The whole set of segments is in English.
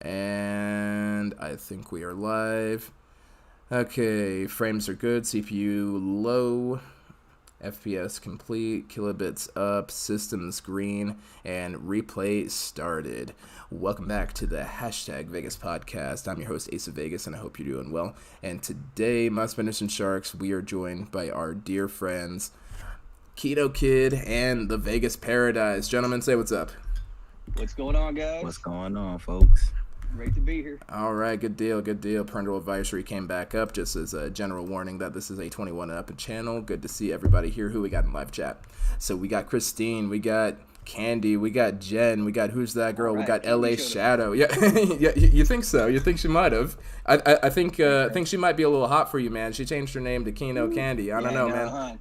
And I think we are live. Okay, frames are good, CPU low, FPS complete, kilobits up, systems green, and replay started. Welcome back to the hashtag Vegas podcast. I'm your host, Ace of Vegas, and I hope you're doing well. And today, my Spinners and Sharks, we are joined by our dear friends, Keno Kid and the Vegas Paradise. Gentlemen, say what's up. What's going on, guys? What's going on, folks? Great to be here. All right, good deal. Parental advisory came back up just as a general warning that this is a 21 and up channel. Good to see everybody here. Who we got in live chat? So we got Christine, we got Candy, we got Jen, we got Who's That Girl, Right. we got LA Shadow. Yeah, yeah, you think so? You think she might have? I think she might be a little hot for you, man. She changed her name to Keno Candy. I don't know, man.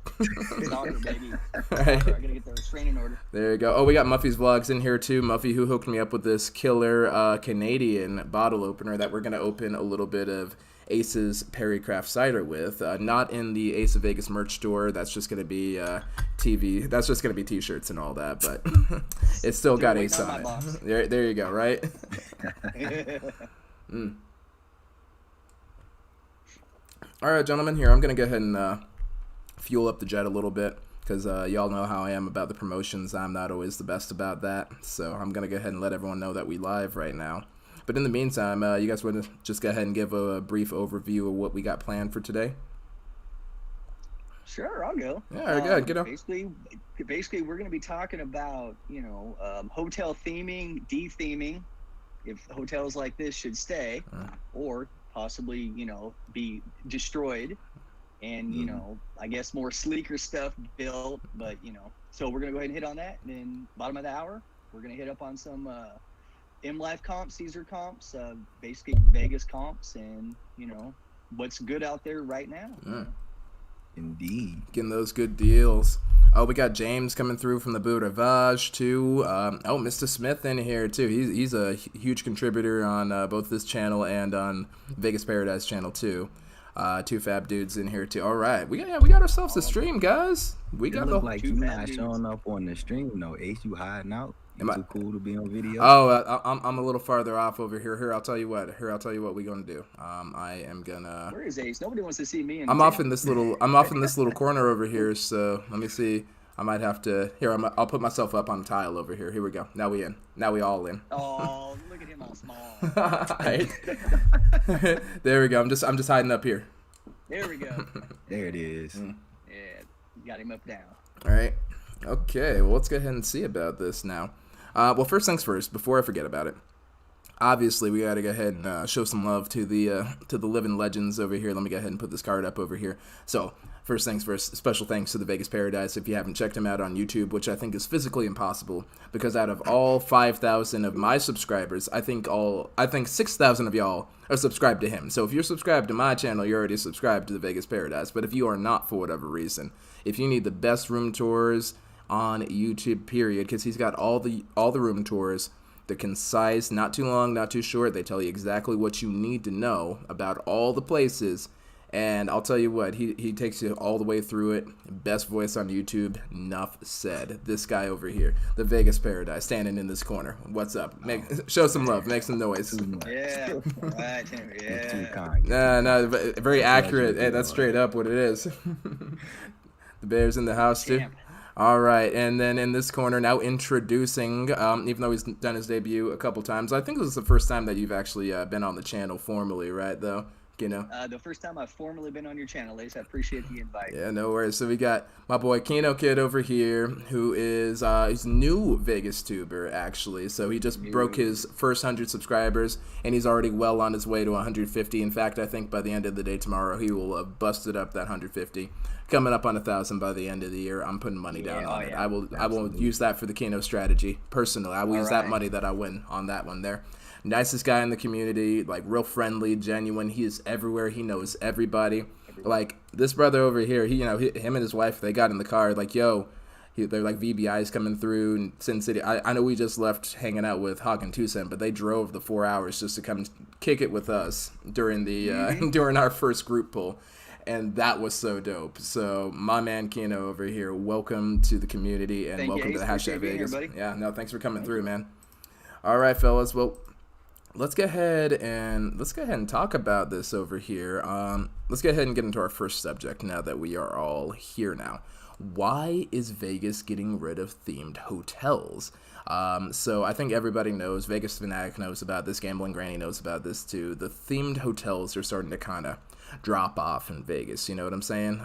Stalker, baby. Right. I gotta get the restraining order. There you go. Oh, we got Muffy's Vlogs in here too. Muffy, who hooked me up with this killer Canadian bottle opener that we're gonna open a little bit of Ace's Perry Craft cider with. Not in the Ace of Vegas merch store. That's just gonna be TV. That's just gonna be T-shirts and all that. But it's still got Ace on it. There you go. Right. All right, gentlemen. Here, I'm gonna go ahead and fuel up the jet a little bit, because y'all know how I am about the promotions. I'm not always the best about that, so I'm going to go ahead and let everyone know that we live right now. But in the meantime, you guys want to just go ahead and give a brief overview of what we got planned for today? Sure, I'll go. Yeah, good. Get up. Basically, we're going to be talking about, hotel theming, de-theming, if hotels like this should stay, or possibly, be destroyed. And, I guess more sleeker stuff built, but, so we're going to go ahead and hit on that. And then bottom of the hour, we're going to hit up on some M-Life comps, Caesar comps, basically Vegas comps, and, what's good out there right now. Indeed. Getting those good deals. Oh, we got James coming through from the Mirage too. Mr. Smith in here too. He's a huge contributor on both this channel and on Vegas Paradise channel too. Two fab dudes in here too. All right, we got ourselves a stream, guys. We got look like you not showing up on the stream, no. Ace, you hiding out. Too cool to be on video. Oh, I'm a little farther off over here. Here, I'll tell you what we're gonna do. I am gonna. Where is Ace? Nobody wants to see me. I'm off in this little corner over here. So let me see. I might have to. Here, I'll put myself up on the tile over here. Here we go. Now we in. Now we all in. Oh, look at him all small. There we go. I'm just hiding up here. There we go. There it is. Yeah, got him up down. All right. Okay. Well, let's go ahead and see about this now. Well, first things first. Before I forget about it, obviously we got to go ahead and show some love to the living legends over here. Let me go ahead and put this card up over here. So first things first, special thanks to the Vegas Paradise. If you haven't checked him out on YouTube, which I think is physically impossible, because out of all 5,000 of my subscribers, I think 6,000 of y'all are subscribed to him. So if you're subscribed to my channel, you're already subscribed to the Vegas Paradise. But if you are not, for whatever reason, if you need the best room tours on YouTube, period, because he's got all the room tours. They're concise, not too long, not too short. They tell you exactly what you need to know about all the places. And I'll tell you what, he takes you all the way through it. Best voice on YouTube, enough said. This guy over here, the Vegas Paradise, standing in this corner. What's up? Show some love, make some noise. Yeah, right. Yeah. Too kind. No, very accurate. Hey, that's straight up what it is. The Bear's in the house too. All right, and then in this corner, now introducing, even though he's done his debut a couple times, I think this is the first time that you've actually been on the channel formally, right, though? The first time I've formally been on your channel, Ace. I appreciate the invite. Yeah, no worries. So we got my boy Keno Kid over here, who is he's new Vegas tuber, actually. So he just broke his first 100 subscribers, and he's already well on his way to 150. In fact, I think by the end of the day tomorrow, he will have busted up that 150. Coming up on 1,000 by the end of the year. I'm putting money down on it. I will use that for the Keno strategy. Personally, I will use that money that I win on that one there. Nicest guy in the community, like real friendly, genuine. He is everywhere. He knows everybody. Like this brother over here, him and his wife, they got in the car like, yo, they're like VBIs coming through in Sin City. I know we just left hanging out with Hawk and Tucson, but they drove the 4 hours just to come kick it with us during the during our first group pull. And that was so dope. So my man Keno over here, welcome to the community and welcome to the hashtag Vegas. Here, yeah, no, thanks for coming through, man. All right, fellas. Well, let's go ahead and talk about this over here. Let's go ahead and get into our first subject now that we are all here now. Why is Vegas getting rid of themed hotels? So I think everybody knows, Vegas Fanatic knows about this, Gambling Granny knows about this too. The themed hotels are starting to kind of drop off in Vegas, you know what I'm saying?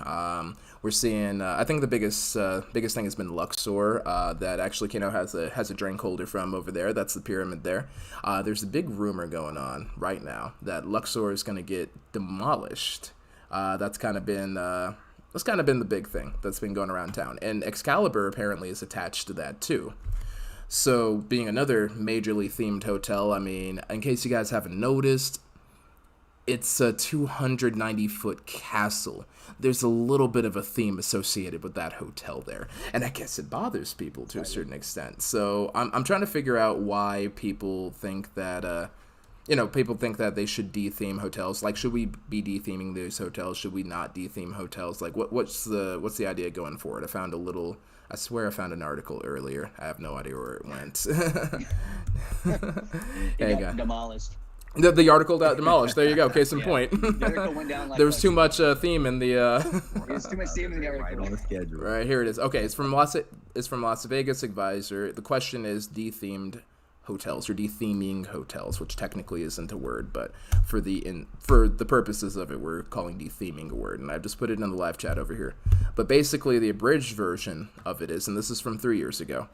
We're seeing, I think the biggest thing has been Luxor, that actually Keno has a drink holder from over there. That's the pyramid there. There's a big rumor going on right now that Luxor is going to get demolished. That's kind of been the big thing that's been going around town. And Excalibur apparently is attached to that too. So, being another majorly themed hotel, I mean, in case you guys haven't noticed, it's a 290-foot castle. There's a little bit of a theme associated with that hotel there. And I guess it bothers people to a certain extent. So, I'm trying to figure out why people think that, people think that they should de-theme hotels. Like, should we be de-theming those hotels? Should we not de-theme hotels? Like, what's the idea going forward? I swear I found an article earlier. I have no idea where it went. There you go. Demolished. The article got demolished. There you go. Case in point. The article went down like there was too much theme in the. There's too much theme in the article. Right on the schedule. Right, here it is. Okay, it's from Las Vegas Advisor. The question is de-themed hotels or de-theming hotels, which technically isn't a word, but for the purposes of it, we're calling de-theming a word, and I've just put it in the live chat over here. But basically, the abridged version of it is, and this is from 3 years ago.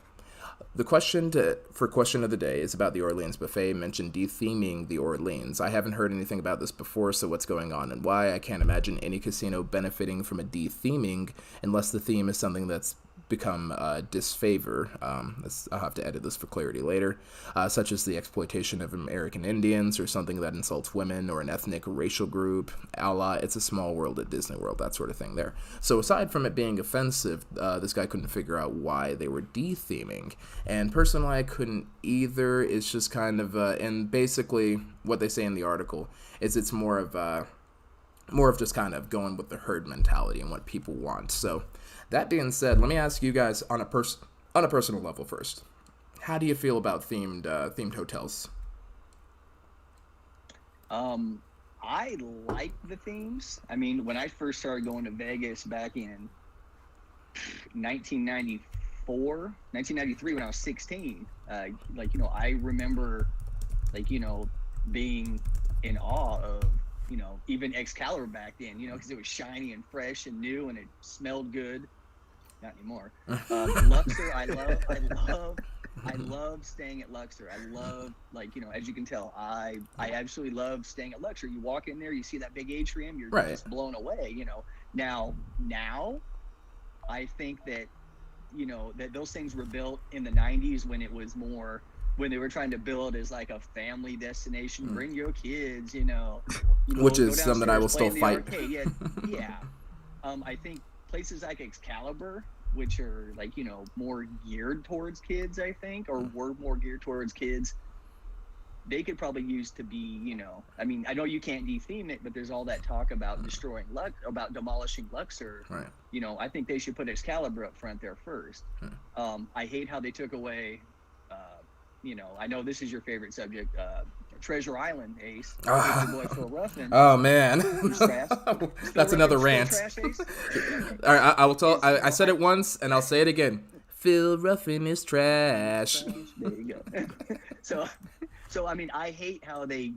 The question of the day is about the Orleans Buffet. Mentioned de-theming the Orleans. I haven't heard anything about this before, so what's going on and why? I can't imagine any casino benefiting from a de-theming unless the theme is something that's become disfavor. I'll have to edit this for clarity later, such as the exploitation of American Indians or something that insults women or an ethnic or racial group, a la It's a Small World at Disney World, that sort of thing there. So aside from it being offensive, this guy couldn't figure out why they were de-theming, and personally I couldn't either. It's just kind of, and basically what they say in the article is it's more of just kind of going with the herd mentality and what people want. So that being said, let me ask you guys on a personal level first. How do you feel about themed hotels? I like the themes. I mean, when I first started going to Vegas back in 1993, when I was 16, I remember, being in awe of, even Excalibur back then, because it was shiny and fresh and new and it smelled good. Not anymore. Luxor, I love staying at Luxor. I love, as you can tell, I absolutely love staying at Luxor. You walk in there, you see that big atrium, you're just blown away, Now, I think that, that those things were built in the 90s when it was more, when they were trying to build as like a family destination, bring your kids, which is something I will still fight. Yeah. I think places like Excalibur, which are more geared towards kids, I think, or were more geared towards kids, they could probably use to be, I mean, I know you can't de-theme it, but there's all that talk about about demolishing Luxor. Right. I think they should put Excalibur up front there first. I hate how they took away, I know this is your favorite subject, Treasure Island, Ace. Your boy Phil Ruffin. Oh man, that's another rant. Trash, Ace? All right, I will tell. I said it once, and I'll say it again. Phil Ruffin is trash. There you go. So I mean, I hate how they,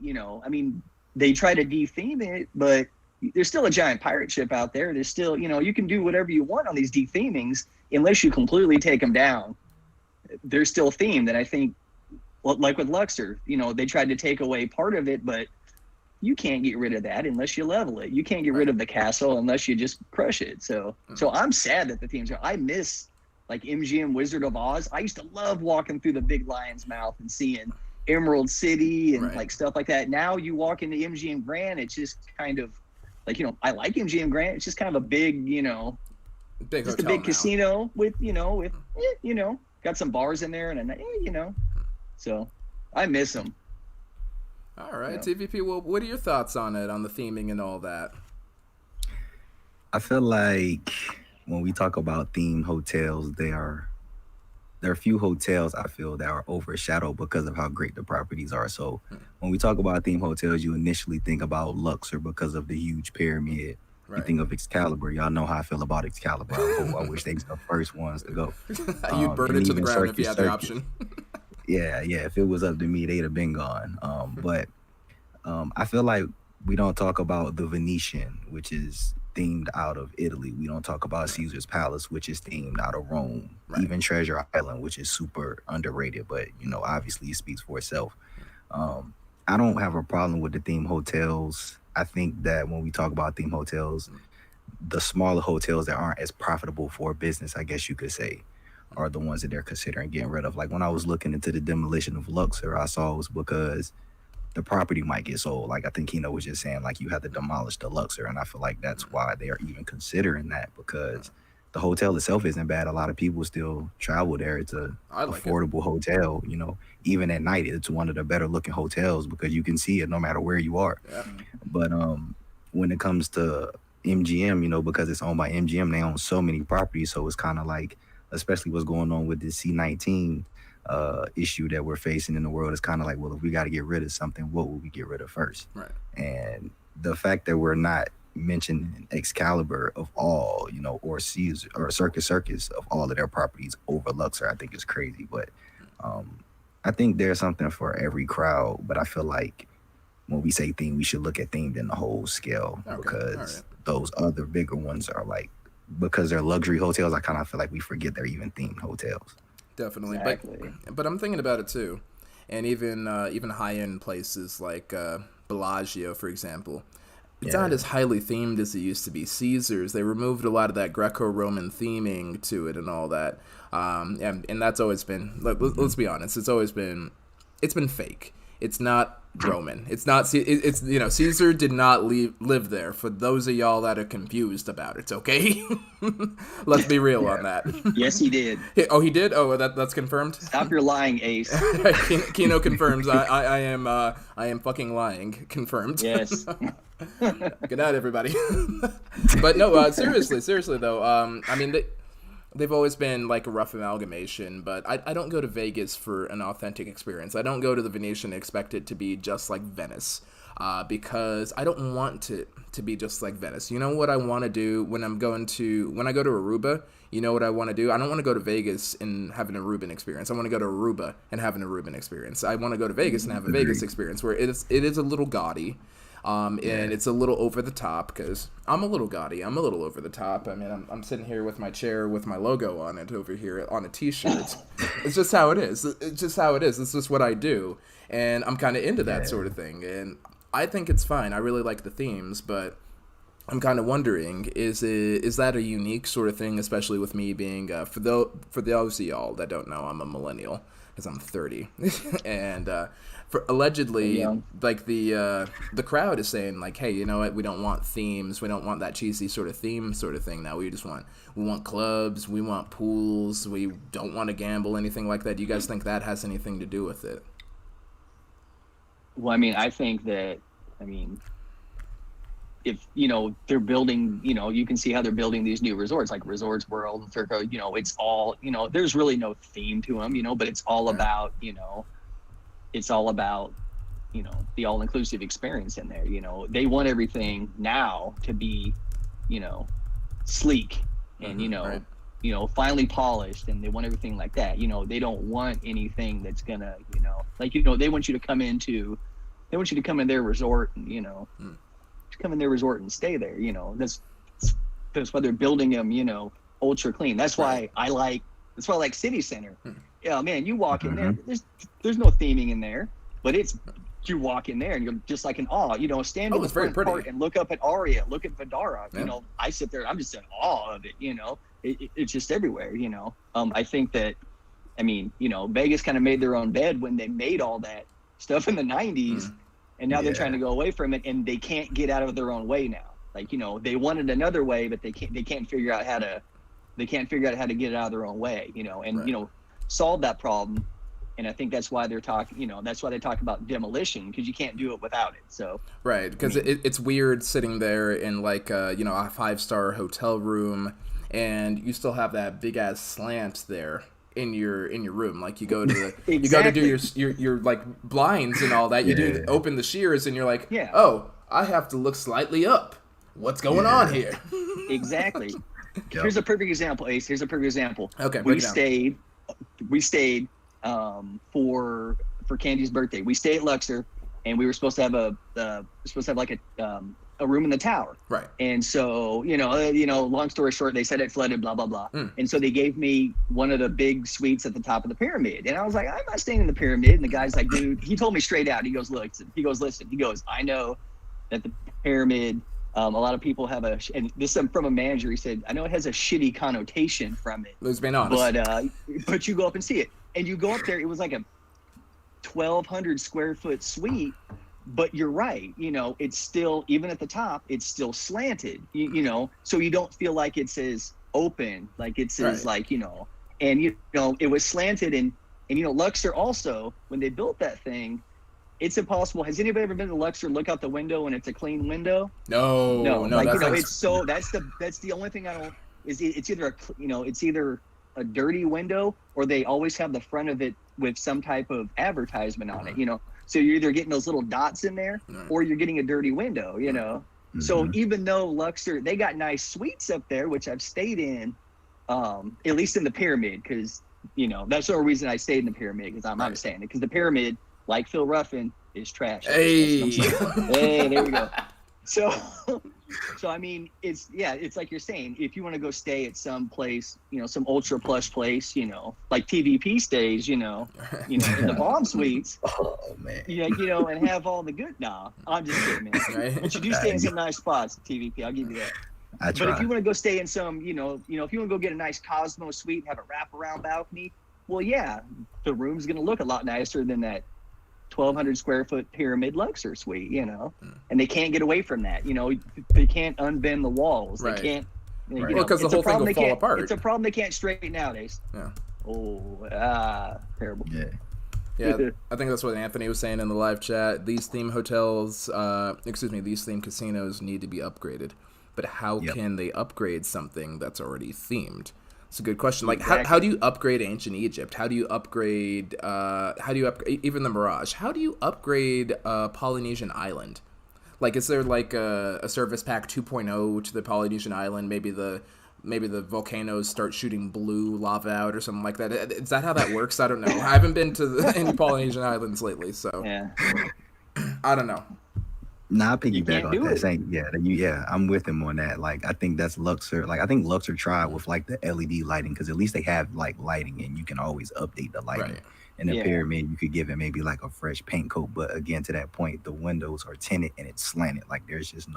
they try to de-theme it, but there's still a giant pirate ship out there. There's still, you can do whatever you want on these de-themings unless you completely take them down. They're still themed, and I think. Well, like with Luxor, they tried to take away part of it, but you can't get rid of that unless you level it. You can't get rid of the castle unless you just crush it. So I'm sad that the themes are. I miss MGM Wizard of Oz. I used to love walking through the big lion's mouth and seeing Emerald City and stuff like that. Now you walk into MGM Grand, it's just kind of I like MGM Grand. It's just kind of a big, big just a big casino with got some bars in there and So, I miss them. All right, TVP. Well, what are your thoughts on it, on the theming and all that? I feel like when we talk about theme hotels, they are there are a few hotels I feel that are overshadowed because of how great the properties are. So when we talk about theme hotels, you initially think about Luxor because of the huge pyramid. You Right. think of Excalibur. Y'all know how I feel about Excalibur. I wish they was the first ones to go. You'd burn And it to the even ground if you Circus had the Circus. option. Yeah, yeah. If it was up to me, they'd have been gone. But I feel like we don't talk about the Venetian, which is themed out of Italy. We don't talk about Right. Caesar's Palace, which is themed out of Rome. Right. Even Treasure Island, which is super underrated, but obviously it speaks for itself. I don't have a problem with the theme hotels. I think that when we talk about theme hotels, the smaller hotels that aren't as profitable for business, I guess you could say, are the ones that they're considering getting rid of. Like when I was looking into the demolition of Luxor, I saw it was because the property might get sold. Like I think Keno was just saying, like you have to demolish the Luxor, and I feel like that's why they are even considering that because the hotel itself isn't bad. A lot of people still travel there. It's a I like it. affordable hotel. Even at night, it's one of the better looking hotels because you can see it no matter where you are. Yeah. But when it comes to MGM, because it's owned by MGM, they own so many properties, so it's kind of like, especially what's going on with this C-19 issue that we're facing in the world, is kind of like, well, if we got to get rid of something, what will we get rid of first? Right. And the fact that we're not mentioning Excalibur of all, or Caesar or Circus of all of their properties over Luxor, I think is crazy. But I think there's something for every crowd. But I feel like when we say theme, we should look at themed in the whole scale Okay. because All right. those other bigger ones are like, because they're luxury hotels, I kind of feel like we forget they're even themed hotels. Definitely. Exactly. But I'm thinking about it too, and even high end places like Bellagio, for example. It's not Yeah. as highly themed as it used to be. Caesars, they removed a lot of that Greco-Roman theming to it and all that. And that's always been, let's be honest, it's been fake. It's not Roman. It's not, it's, Caesar did not live there, for those of y'all that are confused about it, okay? Let's be real on that. Yes, he did. Oh, he did? Oh, that's confirmed? Stop your lying, Ace. Keno confirms I am fucking lying. Confirmed. Yes. Good night, everybody. But no, seriously though, I mean, they've always been like a rough amalgamation, but I don't go to Vegas for an authentic experience. I don't go to the Venetian and expect it to be just like Venice, because I don't want it to be just like Venice. You know what I want to do when I go to Aruba? You know what I want to do? I don't want to go to Vegas and have an Aruban experience. I want to go to Aruba and have an Aruban experience. I want to go to Vegas and have a Vegas experience where it is a little gaudy. And it's a little over the top because I'm a little gaudy. I'm a little over the top. I mean, I'm sitting here with my chair with my logo on it over here on a T-shirt. It's just how it is. It's just how it is. It's just what I do, and I'm kind of into that sort of thing. And I think it's fine. I really like the themes, but I'm kind of wondering, is that a unique sort of thing, especially with me being for those of y'all that don't know, I'm a millennial because I'm 30, and for allegedly, like the crowd is saying like, hey, you know what? We don't want themes. We don't want that cheesy sort of theme sort of thing. Now we want clubs. We want pools. We don't want to gamble, anything like that. Do you guys think that has anything to do with it? Well, I mean, I think that, if, they're building, you can see how they're building these new resorts, like Resorts World and Circo, it's all, there's really no theme to them, but it's all about, it's all about, the all-inclusive experience in there. They want everything now to be, sleek and, right. Finely polished, and they want everything like that. They don't want anything that's gonna, they want you to come in their resort and, come in their resort and stay there. That's why they're building them, ultra clean. That's why I like City Center. Yeah, man, you walk in there, there's no theming in there, but you walk in there and you're just like in awe, stand in the front part and look up at Aria, look at Vidara. Yeah. I sit there and I'm just in awe of it. It's just everywhere. I think that, Vegas kind of made their own bed when they made all that stuff in the 90s, and now they're trying to go away from it, and they can't get out of their own way now. Like, they wanted another way, but they can't figure out how to get it out of their own way, and solve that problem. And I think that's why they're talking, that's why they talk about demolition, because you can't do it without it. So right, because it's weird sitting there in like a 5-star hotel room, and you still have that big ass slant there in your room. Like you go to the Exactly. you go to do your like blinds and all that. You do open the shears and you're like, oh, I have to look slightly up. What's going on here? Exactly. Here's a perfect example, Ace. Here's a perfect example. Okay, we stayed for Candy's birthday. We stayed at Luxor, and we were supposed to have like a room in the tower. Right. And so, long story short, they said it flooded, blah, blah, blah. And so they gave me one of the big suites at the top of the pyramid. And I was like, I'm not staying in the pyramid. And the guy's like, dude, he told me straight out. He goes, listen, I know that the pyramid, a lot of people have and this is from a manager. He said, I know it has a shitty connotation from it. Let's be honest. But you go up and see it. And you go up there, it was like a 1,200 square foot suite. But you're right, it's still, even at the top, it's still slanted, so you don't feel like it says open, like it says like, and it was slanted and Luxor also, when they built that thing, it's impossible. Has anybody ever been to Luxor and look out the window and it's a clean window? No. Like, it's so, that's the only thing I don't, is it's either a dirty window or they always have the front of it with some type of advertisement on it, So you're either getting those little dots in there or you're getting a dirty window, Mm-hmm. So even though Luxor, they got nice suites up there, which I've stayed in, at least in the pyramid, because, that's the only reason I stayed in the pyramid, because I'm understanding it. Because the pyramid, like Phil Ruffin, is trash. Hey, there we go. So I mean, it's like you're saying, if you want to go stay at some place, some ultra plush place, like TVP stays, in the bomb suites. Oh man. And have all the good. Nah, I'm just kidding, man. Right? But you do stay in some nice spots at TVP. I'll give you that. But if you want to go stay in some, if you want to go get a nice Cosmo suite and have a wraparound balcony, well, yeah, the room's going to look a lot nicer than that 1,200 square foot pyramid Luxor suite, and they can't get away from that. They can't unbend the walls. They can't. Well, because the whole thing will fall apart. It's a problem they can't straighten nowadays. Yeah. Terrible. Yeah, I think that's what Anthony was saying in the live chat. These theme these theme casinos need to be upgraded. But how can they upgrade something that's already themed? It's a good question. Like, how do you upgrade Ancient Egypt? How do you upgrade even the Mirage? How do you upgrade Polynesian Island? Like, is there like a service pack 2.0 to the Polynesian Island? Maybe the volcanoes start shooting blue lava out or something like that. Is that how that works? I don't know. I haven't been to any Polynesian islands lately, so I don't know. Nah, I piggyback on that. I'm with him on that. Like, I think that's Luxor. Like, I think Luxor tried with like the LED lighting, because at least they have like lighting and you can always update the lighting. Right. In the pyramid, you could give it maybe like a fresh paint coat, but again, to that point, the windows are tinted and it's slanted. Like, there's just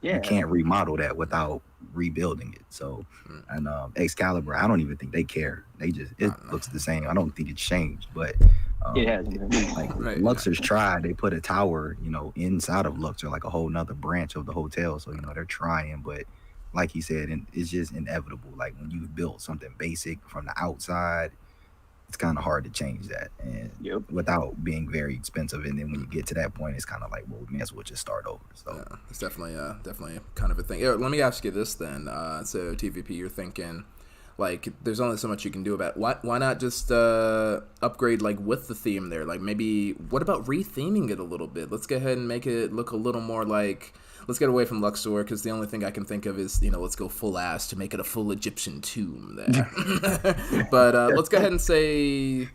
you can't remodel that without rebuilding it. So, and Excalibur, I don't even think they care. It looks the same. I don't think it's changed, but it hasn't. Like Luxor's tried. They put a tower, inside of Luxor, like a whole nother branch of the hotel. So they're trying, but like he said, it's just inevitable. Like, when you build something basic from the outside, it's kind of hard to change that, and without being very expensive. And then when you get to that point, it's kind of like, well, we may as well just start over. So it's definitely kind of a thing. Let me ask you this then. So TVP, you're thinking, like, there's only so much you can do about it. Why not just upgrade, like, with the theme there? Like, maybe, what about retheming it a little bit? Let's go ahead and make it look a little more like, let's get away from Luxor, because the only thing I can think of is, let's go full ass to make it a full Egyptian tomb there. But let's go ahead and say,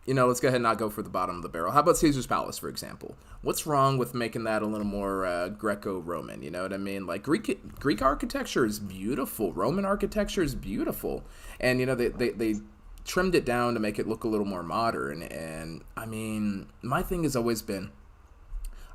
let's go ahead and not go for the bottom of the barrel. How about Caesar's Palace, for example? What's wrong with making that a little more Greco-Roman? You know what I mean? Like, Greek architecture is beautiful. Roman architecture is beautiful. And, they trimmed it down to make it look a little more modern. And, I mean, my thing has always been,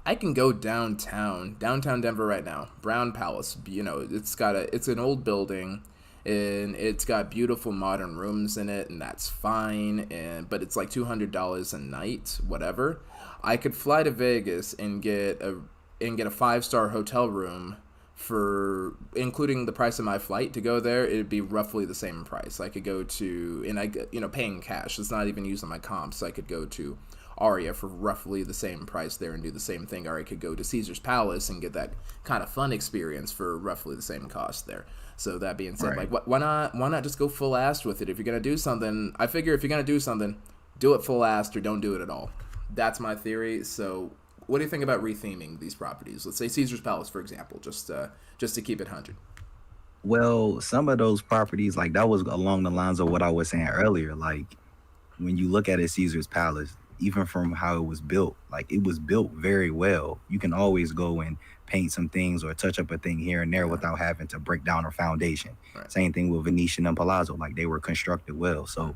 I can go downtown Denver right now, Brown Palace. It's an old building, and it's got beautiful modern rooms in it, and that's fine. But it's like $200 a night, whatever. I could fly to Vegas and get a 5-star hotel room for, including the price of my flight to go there. It'd be roughly the same price. I could go to, and paying cash. It's not even using my comps. I could go to Aria for roughly the same price there and do the same thing, or I could go to Caesar's Palace and get that kind of fun experience for roughly the same cost there. So that being said, Right. like, why not just go full ass with it? If you're gonna do something, I figure if you're gonna do something, do it full ass or don't do it at all. That's my theory. So, what do you think about retheming these properties? Let's say Caesar's Palace, for example, just to keep it 100. Well, some of those properties, like that was along the lines of what I was saying earlier. Like when you look at a Caesar's Palace, even from how it was built, like it was built very well. You can always go and paint some things or touch up a thing here and there without having to break down a foundation. Right. Same thing with Venetian and Palazzo, like they were constructed well. So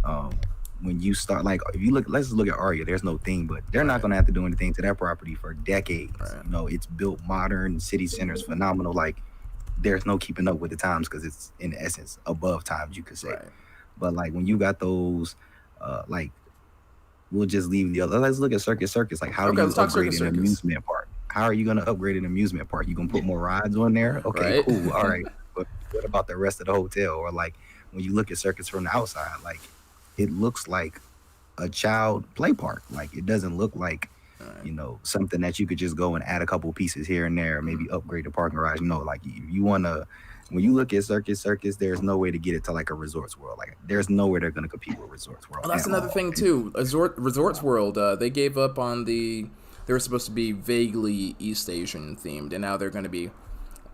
um, when you start, like if you look, let's just look at Aria. There's no theme, but they're not Right. going to have to do anything to that property for decades. Right. You know, it's built modern, city center's phenomenal. Like there's no keeping up with the times because it's in essence above times, you could say. Right. But like when you got those, like we'll just leave the other. Let's look at Circus Circus. Like how Okay, do you let's talk upgrade Circus an Circus. amusement park? How are you going to upgrade an amusement park? You gonna put more rides on there? Okay, Right. cool. All right. But what about the rest of the hotel? Or like when you look at Circus from the outside, like it looks like a child play park. Like it doesn't look like you know something that you could just go and add a couple pieces here and there, maybe upgrade the parking garage. No, like you want to. When you look at Circus Circus, there's no way to get it to like a Resorts World. Like there's nowhere they're gonna compete with Resorts World. Well, that's at another all. thing too. Resorts World, they gave up on the. They were supposed to be vaguely East Asian themed, and now they're going to be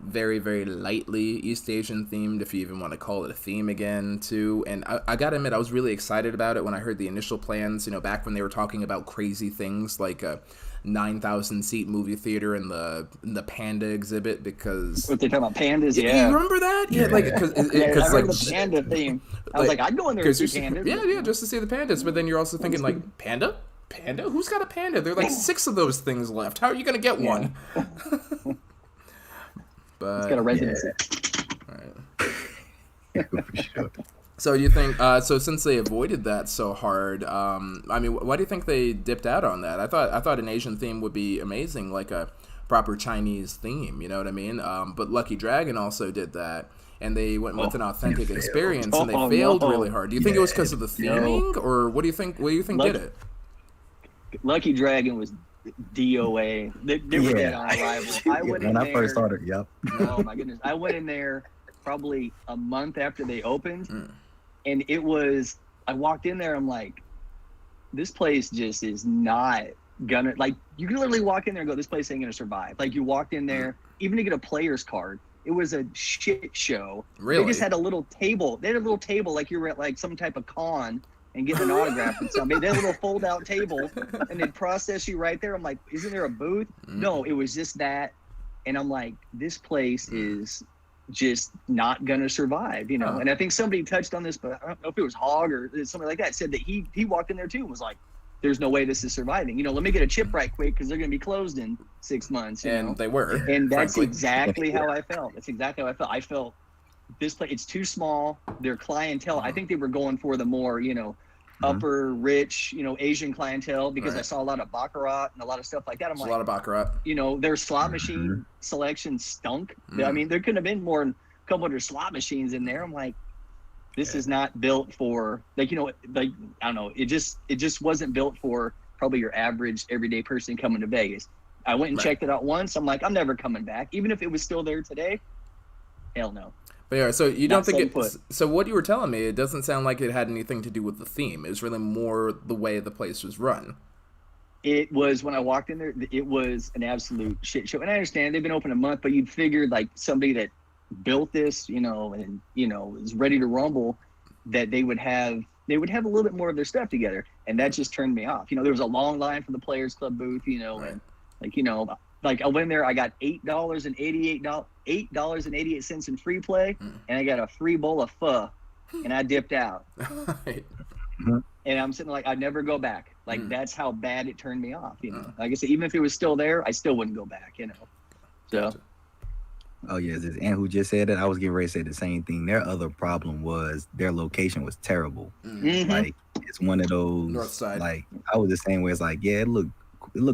very, very lightly East Asian themed, if you even want to call it a theme again, too. And I gotta admit, I was really excited about it when I heard the initial plans. You know, back when they were talking about crazy things like a 9,000 seat movie theater and the Panda exhibit, because What they talking about pandas? you Yeah. remember that? Yeah, like because Yeah, I like remember the panda theme. I was like, I'd go in there and see pandas. yeah, just to see the pandas. But then you're also thinking like, panda? Who's got a panda? There are like 6 of those things left. How are you gonna get one? But It's got a residency. For sure. so you think? So since they avoided that so hard, I mean, why do you think they dipped out on that? I thought an Asian theme would be amazing, like a proper Chinese theme. You know what I mean? But Lucky Dragon also did that, and they went with an authentic failed. experience, and they Oh, failed no. really hard. Do you think it was because of the No. theming, or what do you think? What do you think did it? Lucky Dragon was DOA. They were dead on arrival. I went in when I there. first started, yep. Oh my goodness! I went in there probably a month after they opened, and it was. I walked in there. I'm like, this place just is not gonna like. You can literally walk in there and go, this place ain't gonna survive. Like you walked in there, even to get a player's card, it was a shit show. Really? They just had a little table. They had a little table like you were at like some type of con and getting an autograph and something. They had a little fold-out table, and they'd process you right there. I'm like, isn't there a booth? No, it was just that. And I'm like, this place is just not gonna survive, you know. Huh. And I think somebody touched on this, but I don't know if it was Hog or something like that, said that he walked in there too and was like, there's no way this is surviving. You know, let me get a chip right quick because they're gonna be closed in 6 months. You know? And they were. And that's frankly. exactly how I felt. That's exactly how I felt. I felt this place, it's too small. Their clientele, I think they were going for the more, you know, upper rich, you know, Asian clientele, because I Right. saw a lot of baccarat and a lot of stuff like that. I'm There's like, a lot of baccarat. you know, their slot machine selection stunk. I mean, there couldn't have been more than a couple hundred slot machines in there. I'm like, this is not built for, like, you know, like, I don't know. It just wasn't built for probably your average everyday person coming to Vegas. I went and Right. checked it out once. I'm like, I'm never coming back. Even if it was still there today, hell no. But yeah, so you Not don't think staying it? put. So what you were telling me, it doesn't sound like it had anything to do with the theme. It was really more the way the place was run. It was, when I walked in there, it was an absolute shit show. And I understand they've been open a month, but you'd figured like somebody that built this, you know, and, you know, is ready to rumble, that they would have a little bit more of their stuff together. And that just turned me off. You know, there was a long line for the Players Club booth, you know, Right. and like, you know, like I went in there, I got $8.88 in free play, and I got a free bowl of pho, and I dipped out. Right. And I'm sitting like, I'd never go back. Like, that's how bad it turned me off, you know. Like I said, even if it was still there, I still wouldn't go back, you know. So, Gotcha. Oh yes, this Ant who just said that. I was getting ready to say the same thing. Their other problem was their location was terrible. Like it's one of those North side. Like I was the same way. It's like, yeah, it looked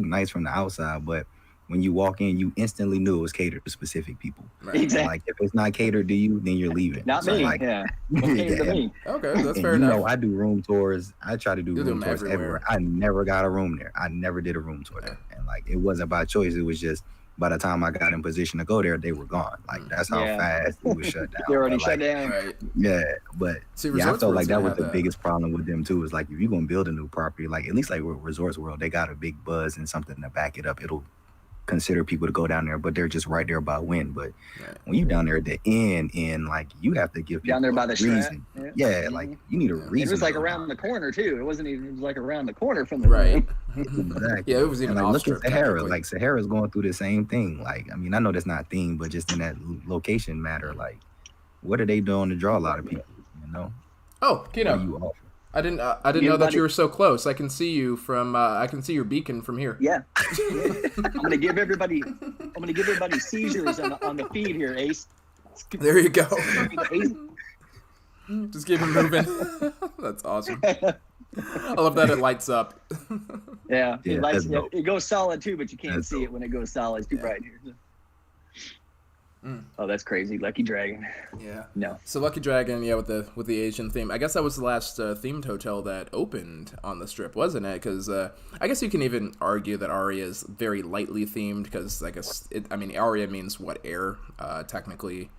nice from the outside, but when you walk in, you instantly knew it was catered to specific people. Right. Exactly. And, like if it's not catered to you, then you're leaving. Not So, me. like, Yeah. It came to and, me. Okay, that's and fair you enough. know, I do room tours. I try to do You do room them tours everywhere. everywhere. I never got a room there. I never did a room tour there. And like it wasn't by choice. It was just by the time I got in position to go there, they were gone. Like that's how Yeah. fast it was shut down. They're already But, shut like, down. Right. yeah, but See, yeah, I Resorts felt World's like that gonna was have the that. biggest problem with them too. Is like if you're gonna build a new property, like at least like with Resorts World, they got a big buzz and something to back it up. It'll consider people to go down there, but they're just right there by wind. But Right. when you down there at the end, like you have to give people Down there by the a Strat. reason. Yeah, like you need a It reason. was like to go around down the there. corner too. It wasn't even. It was like around the corner from the Right. Exactly. Yeah, it was even And, like, off look strip. at Sahara. technically. Like Sahara's going through the same thing. Like I mean, I know that's not themed, but just in that location matter, like what are they doing to draw a lot of people? You know, Oh, what do Keno. you offer? I didn't know that Anybody- you were so close. I can see you from. I can see your beacon from here. Yeah. I'm gonna give everybody seizures on the feed here, Ace. There you go. Ace. Just keep it moving. That's awesome. I love that it lights up. Yeah, Yeah, it, lights, that's dope. it goes solid too, but you can't That's see dope. it when it goes solid. It's too bright here. Mm. Oh, that's crazy. Lucky Dragon. Yeah. No. So Lucky Dragon, yeah, with the Asian theme. I guess that was the last themed hotel that opened on the Strip, wasn't it? Because I guess you can even argue that Aria is very lightly themed because I guess Aria means what, air, technically.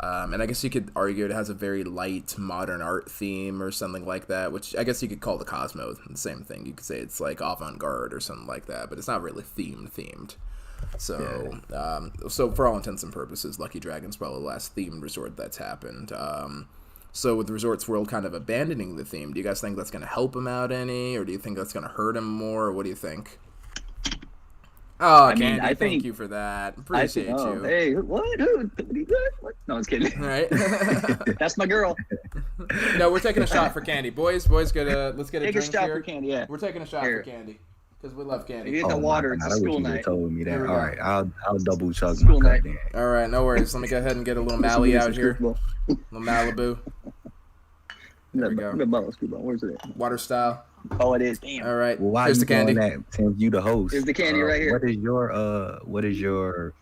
And I guess you could argue it has a very light modern art theme or something like that, which I guess you could call the Cosmo the same thing. You could say it's like avant-garde or something like that, but it's not really themed. So, so for all intents and purposes, Lucky Dragon's probably the last themed resort that's happened. So with Resorts World kind of abandoning the theme, do you guys think that's going to help him out any, or do you think that's going to hurt him more, or what do you think? Oh, I mean, Candy, I thank think- you for that. Appreciate you. Hey, what? Who? What? No, I was kidding. Right? That's my girl. No, we're taking a shot for Candy. Boys, let's get a Take a drink shot here. for Candy. Yeah. We're taking a shot Here. for Candy because we love Candy. You get the my water. God, It's a I wish school you would've night. told me that. There we All go. right, I'll double chug School my night. cup then. All right, no worries. Let me go ahead and get a little Mally out here. A little Malibu, There we go. The bottle, scoop on. Where's it at? water style. Oh, it is. Damn. All right, Well, why here's you the candy. doing that? Since you the host, Here's the candy right here. What is your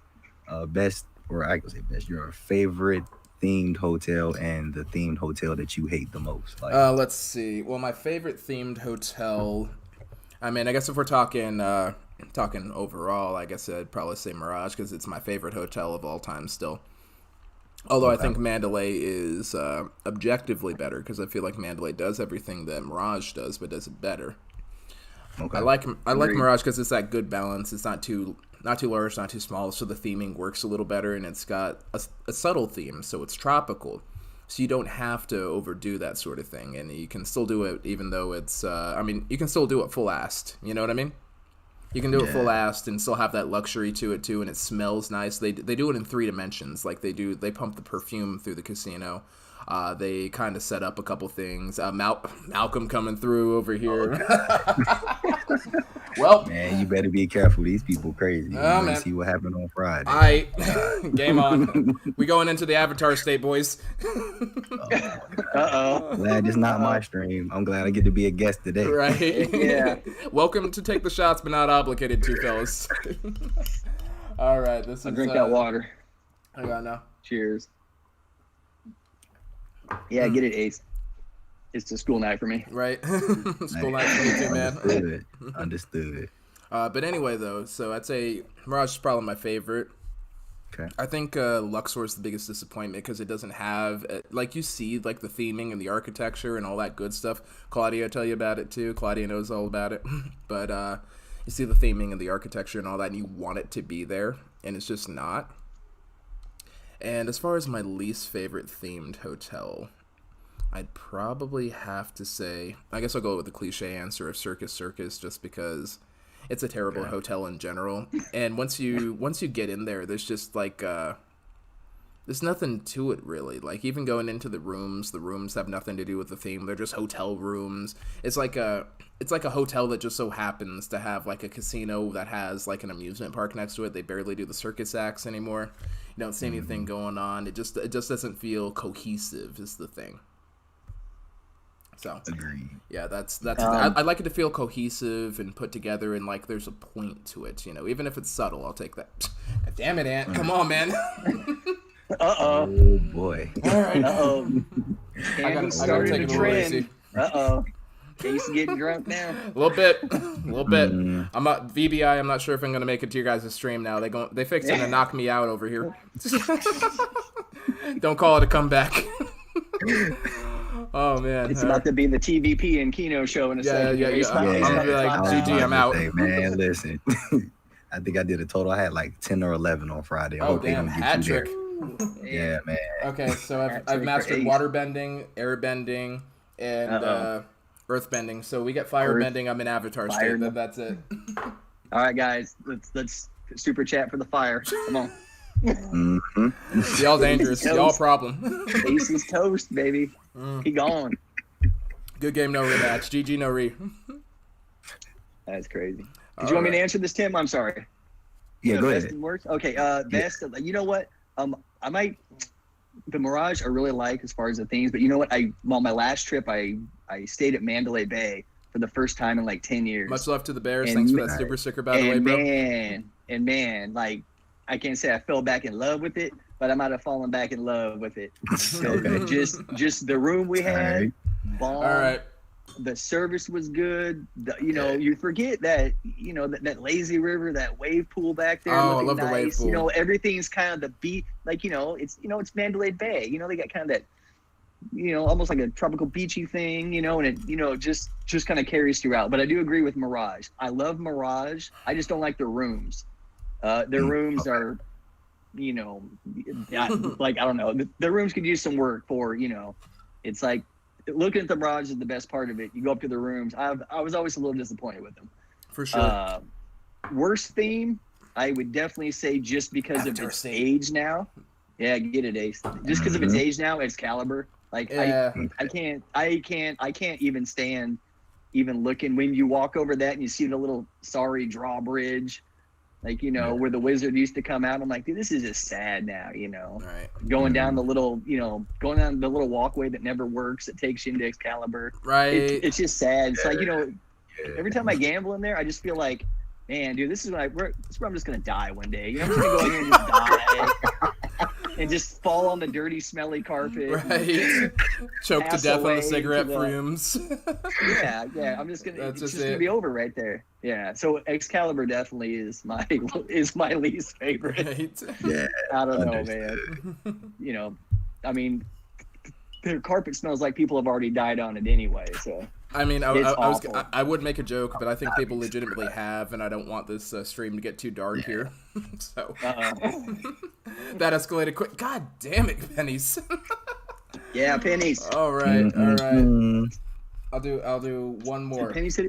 best, or I can say best, your favorite themed hotel and the themed hotel that you hate the most? Like, Let's see. Well, my favorite themed hotel. I mean, I guess if we're talking overall, I guess I'd probably say Mirage because it's my favorite hotel of all time still. Although I think Mandalay is objectively better because I feel like Mandalay does everything that Mirage does, but does it better. okay. I like Agreed. Mirage because it's that good balance. It's not too large, not too small, so the theming works a little better, and it's got a subtle theme, so it's tropical. So you don't have to overdo that sort of thing, and you can still do it even though it's. You can still do it full-assed. You know what I mean? You can do it full-assed and still have that luxury to it too, and it smells nice. They do it in 3 dimensions, like they pump the perfume through the casino. They kind of set up a couple things. Malcolm coming through over here. Well, Man, you better be careful. These people crazy. You Oh, better man. see what happened on Friday. game on. We going into the Avatar state, boys. Uh-oh. Glad it's not my stream. I'm glad I get to be a guest today. Right? Yeah. Welcome to take the shots, but not obligated to, fellas. All right, this I is. drink that water. I got now. Cheers. Yeah, get it, Ace. It's a school night for me. Right? School night for me too, man. Understood. But anyway, though, so I'd say Mirage is probably my favorite. Okay. I think Luxor is the biggest disappointment because it doesn't have, like you see, like the theming and the architecture and all that good stuff. Claudia will tell you about it too. Claudia knows all about it. But you see the theming and the architecture and all that, and you want it to be there, and it's just not. And as far as my least favorite themed hotel, I'd probably have to say, I guess I'll go with the cliche answer of Circus Circus, just because it's a terrible hotel in general. And once you get in there, there's just like there's nothing to it really. Like even going into the rooms have nothing to do with the theme. They're just hotel rooms. It's like a hotel that just so happens to have like a casino that has like an amusement park next to it. They barely do the circus acts anymore. You don't see anything going on. It just doesn't feel cohesive is the thing. So Agreed. yeah, that's I like it to feel cohesive and put together, and like there's a point to it, you know, even if it's subtle. I'll take that. God damn it, Ant! Come on, man. Oh boy. All right. I gotta take it a little easy. Case getting drunk now. A little bit. I'm not VBI. I'm not sure if I'm gonna make it to your guys' stream now. They fixing to knock me out over here. Don't call it a comeback. Oh man, it's about to be the TVP and Keno show in a second. Yeah. I'm gonna be like, GG, I'm out. Man, listen. I think I did a total. I had like 10 or 11 on Friday. I hope damn, they don't hat get you trick. there. Yeah, man. Okay, so I've mastered water bending, air bending, and earth bending. So we get fire bending. I'm in Avatar state. That's it. All right, guys, let's super chat for the fire. Come on. Mm-hmm. Y'all dangerous. Y'all problem. Ace is toast, baby. He gone. Good game, no rematch. GG, no re. That's crazy. Did you want me to answer this, Tim? I'm sorry. Yeah, go ahead. Best and worst? Okay, best. You know what? I might. The Mirage I really like as far as the themes, but you know what? On my last trip, I stayed at Mandalay Bay for the first time in like 10 years. Much love to the Bears. Thanks for that super sticker, by the way, bro. Man, like I can't say I fell back in love with it, but I might have fallen back in love with it. Okay. just the room we had, bomb. All right. The service was good. You forget that, that lazy river, that wave pool back there. Oh, I love the wave pool. Everything's kind of the beat. Like, it's Mandalay Bay. They got kind of that, almost like a tropical beachy thing, and it, just kind of carries throughout. But I do agree with Mirage. I love Mirage. I just don't like the rooms. Their rooms are, like, I don't know. The rooms could use some work for, it's like, looking at the Mirage is the best part of it. You go up to the rooms. I was always a little disappointed with them. For sure. Worst theme, I would definitely say just because of its age now. Yeah, get it, Ace. Just because of its age now, Excalibur. Like I can't even stand even looking when you walk over that and you see the little sorry drawbridge. Like, where the wizard used to come out. I'm like, dude, this is just sad now, Right. Going down the little, going down the little walkway that never works. That takes you into Excalibur. Right. It's just sad. It's like, every time I gamble in there, I just feel like, man, dude, this is where I'm just going to die one day. I'm just going to go in here and just die. And just fall on the dirty, smelly carpet. Right. Choke to death on the cigarette fumes. Yeah. I'm just gonna. It's just gonna be over right there. Yeah. So Excalibur definitely is my least favorite. Right. Yeah. I don't know, man. I mean, the carpet smells like people have already died on it anyway. So. I mean, I would make a joke, but I think people legitimately have, and I don't want this stream to get too dark here. So that escalated quick. God damn it, pennies. Yeah, pennies. All right. I'll do one more. Pennies.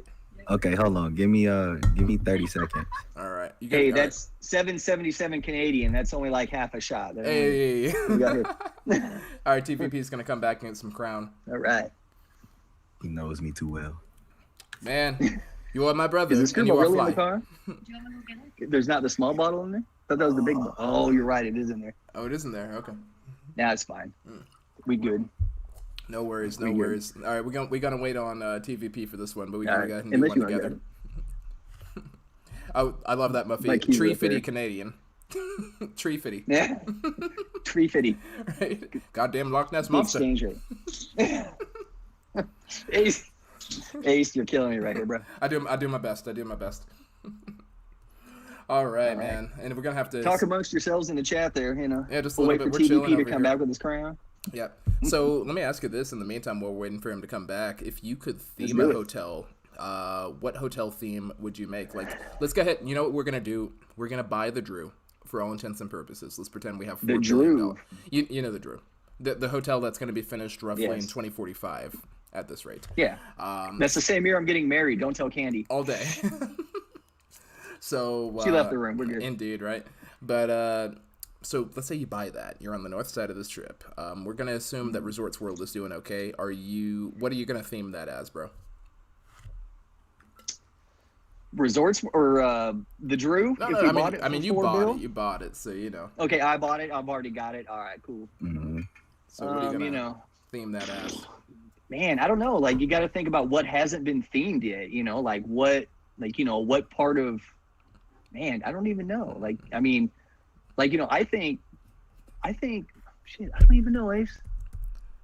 Okay, hold on. Give me 30 seconds. All right. That's $7.77 Canadian. That's only like half a shot. Hey. All right, TVP is gonna come back and get some crown. All right. He knows me too well. Man, you are my brother. Is this and you really are in the car? There's not the small bottle in there? I thought that was the big bottle. Oh, you're right. It is in there. Oh, it is in there. Okay. Nah, it's fine. We good. No worries. All right, we're gonna wait on TVP for this one, but we gotta go ahead and do one together. I love that Muffy. Tree fitty Canadian. Tree fitty. Yeah. Tree fitty. Right. Goddamn Loch Ness monster. Exchange rate. Ace, you're killing me right here, bro. I do my best. All right, man. And we're gonna have to talk amongst yourselves in the chat there. Yeah, just a we'll little bit. Wait for TVP to come back with his crown. Yeah. So let me ask you this. In the meantime, while we're waiting for him to come back, if you could theme a hotel, what hotel theme would you make? Like, let's go ahead. You know what we're gonna do? We're gonna buy the Drew for all intents and purposes. Let's pretend we have the Drew. You know the Drew, the hotel that's gonna be finished roughly in 2045 at this rate. Yeah. That's the same year I'm getting married. Don't tell Candy. All day. So she left the room. We're good. Indeed, right? But so let's say you buy that. You're on the north side of this trip. We're gonna assume that Resorts World is doing okay. What are you gonna theme that as, bro? Resorts or the Drew? No, you bought it, so you know. Okay, I bought it. I've already got it. All right, cool. Mm-hmm. So what are you gonna theme that as? man, I don't know. Like, you got to think about what hasn't been themed yet. You know, like what part of, man, I don't even know. Like, I mean, like, I think, shit, I don't even know, Ace.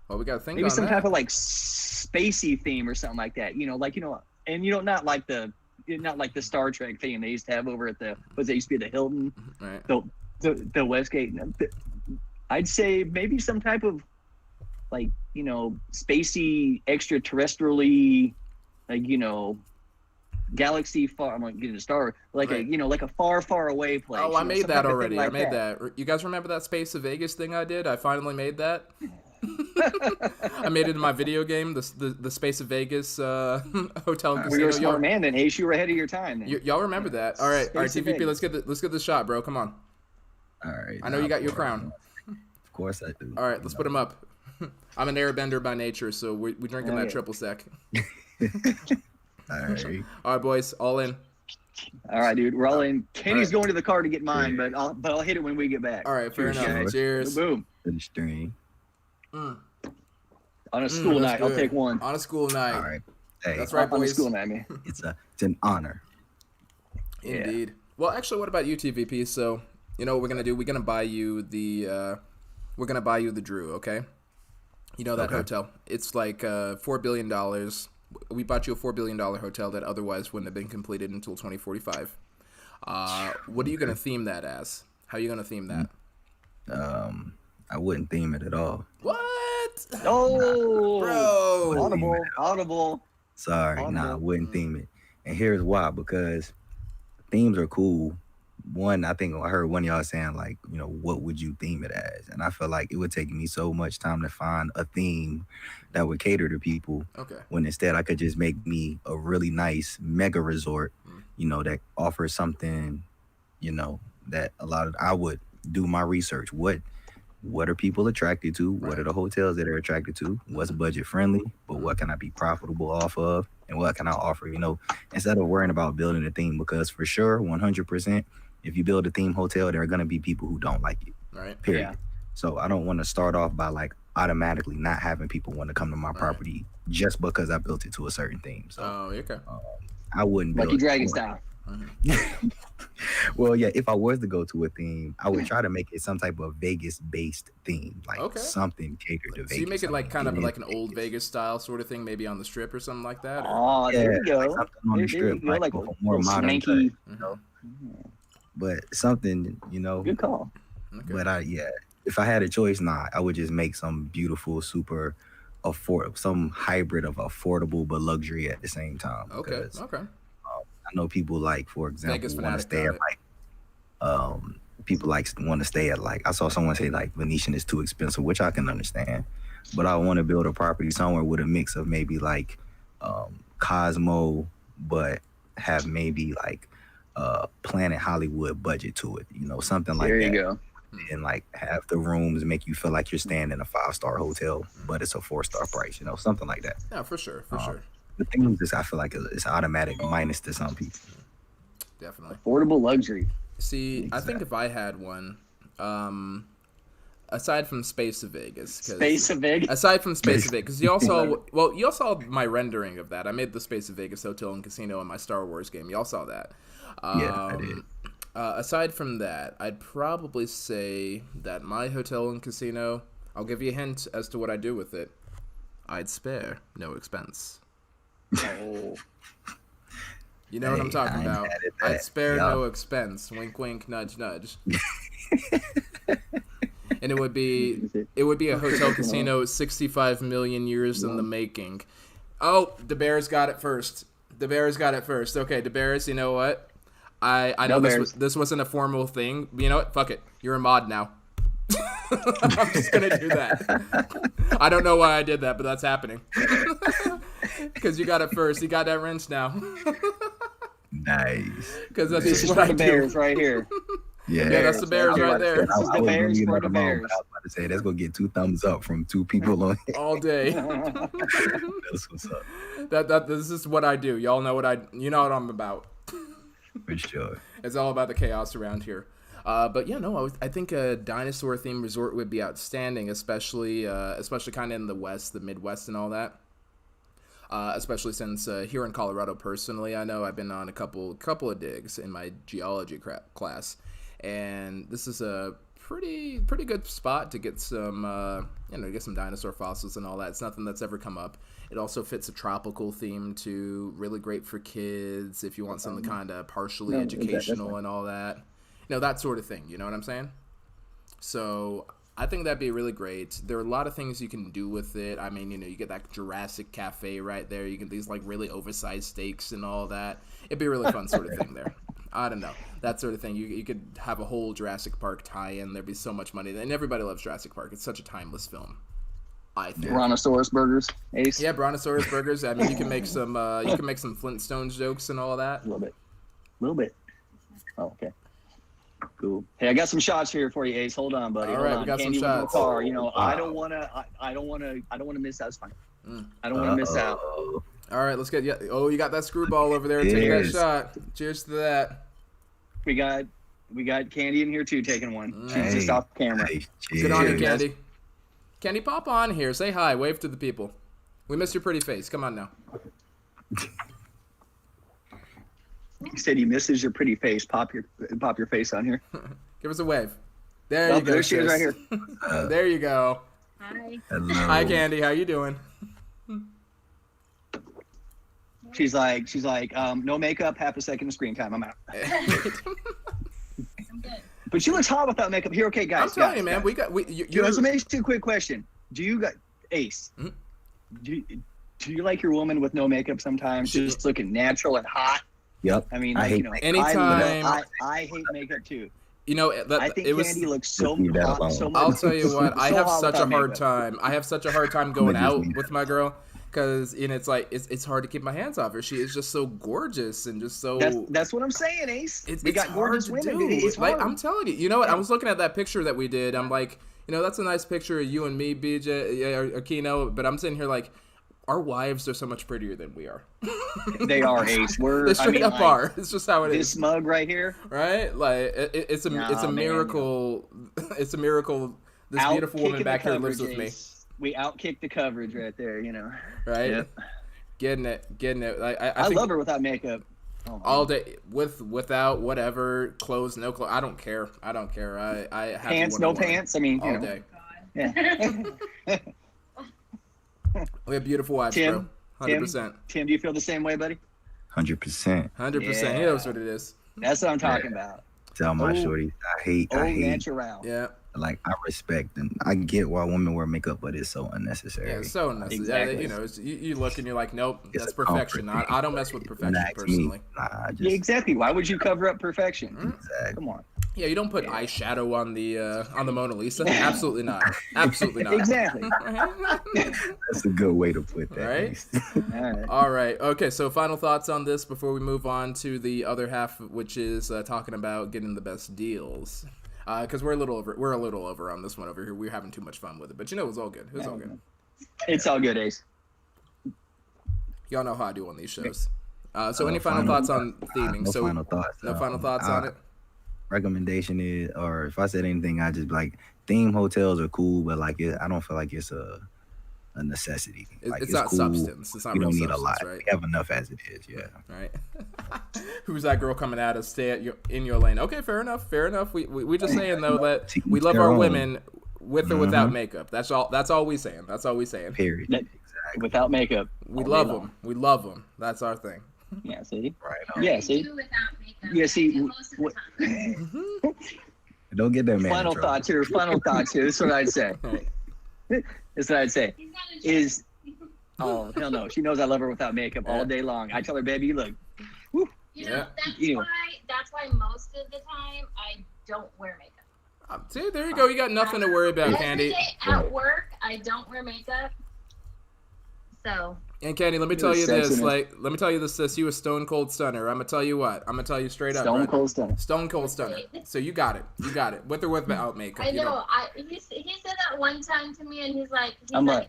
Well, we got to think maybe on some that. type of like spacey theme or something like that. And not like the Star Trek theme they used to have over at the used to be the Hilton, Right. the Westgate. I'd say maybe some type of like spacey, extraterrestrially, like galaxy far. I'm gonna get into Star like right. like a far away place. Oh, I made that already. Like I made that. You guys remember that Space of Vegas thing I did? I finally made that. I made it in my video game, the Space of Vegas hotel and casino. You're a smart man then, Ace. You were ahead of your time then. Y'all remember that? All right, TVP. Let's get the shot, bro. Come on. All right. I know you got your crown. Of course I do. All right, let's put him up. I'm an airbender by nature, so we drinking that triple sec. All right. All right, boys, all in. All right, dude. We're all in. Kenny's going to the car to get mine, but I'll hit it when we get back. All right, fair enough. Cheers. Boom. To the stream. On a school night, I'll take one. On a school night. All right. Hey, that's right, boys. On a school night, man. It's an honor. Indeed. Yeah. Well, actually, what about you, TVP? So, you know what we're gonna do? We're gonna buy you the Drew, okay? You know that hotel. It's like $4 billion. We bought you a $4 billion hotel that otherwise wouldn't have been completed until 2045. What are you gonna theme that as? How are you gonna theme that? I wouldn't theme it at all. What? Oh, bro! Audible. Sorry, I wouldn't theme it. And here's why: because themes are cool. One, I think I heard one of y'all saying like, what would you theme it as? And I feel like it would take me so much time to find a theme that would cater to people. Okay. When instead I could just make me a really nice mega resort, that offers something, that I would do my research. What are people attracted to? What are the hotels that are attracted to? What's budget friendly? But what can I be profitable off of? And what can I offer? Instead of worrying about building a theme, because for sure, 100%, if you build a theme hotel, there are going to be people who don't like it. Right. Period. Yeah. So I don't want to start off by like automatically not having people want to come to my property just because I built it to a certain theme. So okay. I wouldn't build Lucky Dragon style. Well, yeah, if I was to go to a theme, I would try to make it some type of Vegas-based theme, like something catered to Vegas. So you make it like kind of like an old Vegas style sort of thing, maybe on the Strip or something like that? Oh, there you go. Like something on the Strip, like a more modern touch, But something, Good call. Okay. But if I had a choice, I would just make some beautiful, super affordable, some hybrid of affordable but luxury at the same time. Okay. I know people like, for example, want to stay at people want to stay at I saw someone say like Venetian is too expensive, which I can understand, but I want to build a property somewhere with a mix of maybe like Cosmo, but have maybe like Planet Hollywood budget to it, something like that. There you go. And like have the rooms make you feel like you're staying in a 5-star hotel, but it's a 4-star price, something like that. Yeah, for sure. The thing is, I feel like it's automatic minus to some people. Definitely. Affordable luxury. See, I think if I had one, aside from Space of Vegas, aside from Space of Vegas, because y'all saw my rendering of that. I made the Space of Vegas hotel and casino in my Star Wars game. Y'all saw that. Yeah, I did. Aside from that, I'd probably say that my hotel and casino, I'll give you a hint as to what I do with it. I'd spare no expense. Oh. You know what I'm talking about. I'd spare no expense. Wink, wink, nudge, nudge. And it would be a hotel casino 65 million years in the making. Oh, the Bears got it first. Okay, the Bears, you know what? I know this wasn't a formal thing. But you know what? Fuck it. You're a mod now. I'm just gonna do that. I don't know why I did that, but that's happening. Because you got it first. You got that wrench now. Nice. Because that's this just is what for I the do. Bears right here. Yeah, that's the Bears right there. This is the Bears for the Bears. I was about to say that's gonna get 2 thumbs up from 2 people on it. All day. That's what's up. This is what I do. Y'all know you know what I'm about. For sure. It's all about the chaos around here. But yeah, no, I think a dinosaur themed resort would be outstanding, especially kind of in the West, the Midwest, and all that. especially since here in Colorado, personally, I know I've been on a couple of digs in my geology class, and this is a pretty good spot to get some get some dinosaur fossils and all that. It's nothing that's ever come up. It also fits a tropical theme too. Really great for kids if you want something kind of partially educational and all that. That sort of thing. You know what I'm saying? So I think that'd be really great. There are a lot of things you can do with it. I mean, you get that Jurassic Cafe right there. You get these like really oversized steaks and all that. It'd be a really fun sort of thing there. I don't know. That sort of thing. You could have a whole Jurassic Park tie-in. There'd be so much money. And everybody loves Jurassic Park. It's such a timeless film, I think. Brontosaurus burgers, Ace. Yeah, Brontosaurus burgers. I mean, you can make some Flintstones jokes and all that. A little bit. Oh, okay. Cool. Hey, I got some shots here for you, Ace. Hold on, buddy. All right, we got some shots. Car. I don't want to miss out. It's fine. I don't want to miss out. All right, let's get. Yeah. Oh, you got that screwball over there. Take that shot. Cheers to that. We got Candy in here too, taking one. She's just off camera. Good on you, Candy. Candy, pop on here. Say hi. Wave to the people. We miss your pretty face. Come on now. He said he misses your pretty face. Pop your face on here. Give us a wave. There you go. There she is right here. There you go. Hi. Hello. Hi, Candy. How you doing? She's like, no makeup, half a second of screen time. I'm out. I'm good. But she looks hot without makeup. Here, okay, guys. I'm telling you, man. Guys. Let me ask you a quick question. Do you got Ace? Mm-hmm. Do you like your woman with no makeup sometimes, just looking natural and hot? Yep. I mean, I hate anytime. I hate makeup too. I think it was, Candy looks so hot. So much. I'll tell you what. I have such a hard makeup. time. I have such a hard time going out with my girl because it's like it's hard to keep my hands off her. She is just so gorgeous and just so. That's what I'm saying, Ace. It's got hard gorgeous to women. do. It's hard. Like I'm telling you, you know what? I was looking at that picture that we did. I'm like, that's a nice picture of you and me, BJ, or Keno. But I'm sitting here like, our wives are so much prettier than we are. They are, Ace. They straight up are. It's just how it is. This mug right here, right? Like it's a miracle. It's a miracle. This beautiful woman back here lives with me. We outkicked the coverage right there, Right? Yep. Getting it. I love her without makeup. Oh, all day, without whatever clothes, no clothes. I don't care. I have pants, no pants. I mean, all day. Yeah. We have beautiful wives, Tim, bro. 100%. Tim, do you feel the same way, buddy? 100%. 100%. Yeah. He knows what it is. That's what I'm talking about. Tell my shorty, I hate. Natural. Yeah. Like, I respect and I get why women wear makeup, but it's so unnecessary. Yeah, it's so unnecessary. Exactly. You look and you're like, nope, It's that's a perfection. comfort I don't mess with perfection personally. Nah, Yeah, exactly. Why would you cover up perfection? Exactly. Come on. Yeah, you don't put eyeshadow on the Mona Lisa. Absolutely not. Absolutely not. Exactly. That's a good way to put that. Right? All right. Okay, so final thoughts on this before we move on to the other half, which is talking about getting the best deals. Because we're a little over on this one over here. We're having too much fun with it, but it was all good. It was all good. It's all good, Ace. Y'all know how I do on these shows. So any final thoughts on theming? No final thoughts. No final thoughts on it. Recommendation is, or if I said anything, I just like theme hotels are cool, but like I don't feel like it's a necessity. Like, it's not cool. Substance. It's not. You real don't need substance, a lot. Right? We have enough as it is. Yeah. Right. Who's that girl coming at us? Stay in your lane. Okay, fair enough. We just saying though that we love our women with or without makeup. That's all we saying. Period. Exactly. Without makeup. We love them. We love them. That's our thing. Yeah. See. Right. Yeah. See. Do without makeup. Yeah. See. Most of the time. Don't get that man. Final thoughts here. This is what I'd say. Is oh hell no. She knows I love her without makeup all day long. I tell her, baby, look. Woo. That's why most of the time I don't wear makeup. See, there you go. You got nothing to worry about, Candy. Every day at work, I don't wear makeup. So. And Candy, let me tell you this. Let me tell you this. You a stone cold stunner. I'm gonna tell you what. I'm gonna tell you straight up. Stone cold stunner. Stone cold stunner. So you got it. With or without makeup. I know. He said that one time to me, and he's like,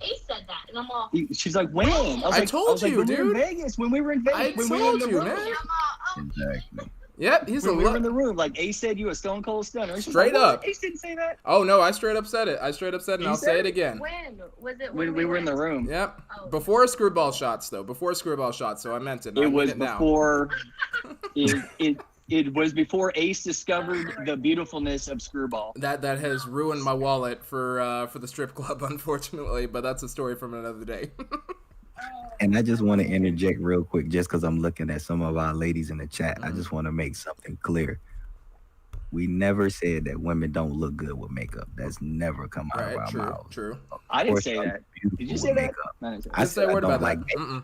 Ace said that, and I'm all. She's like, when? I told you, dude. When we were in Vegas. I told you, man. I'm all, Exactly. Yep, he's when we were in the room, like Ace said, you a stone cold stunner. Straight like, up. Ace didn't say that. Oh no, I straight up said it. And I'll say it again. When was it? When we were in the room. Yep. Oh. Before screwball shots, though. Before screwball shots, so I meant it. It was before. It was before Ace discovered the beautifulness of screwball. That has ruined my wallet for the strip club, unfortunately. But that's a story from another day. And I just want to interject real quick, just because I'm looking at some of our ladies in the chat. I just want to make something clear. We never said that women don't look good with makeup. That's never come out of our mouths. True. I didn't say that. Did you say that? I said I don't like that.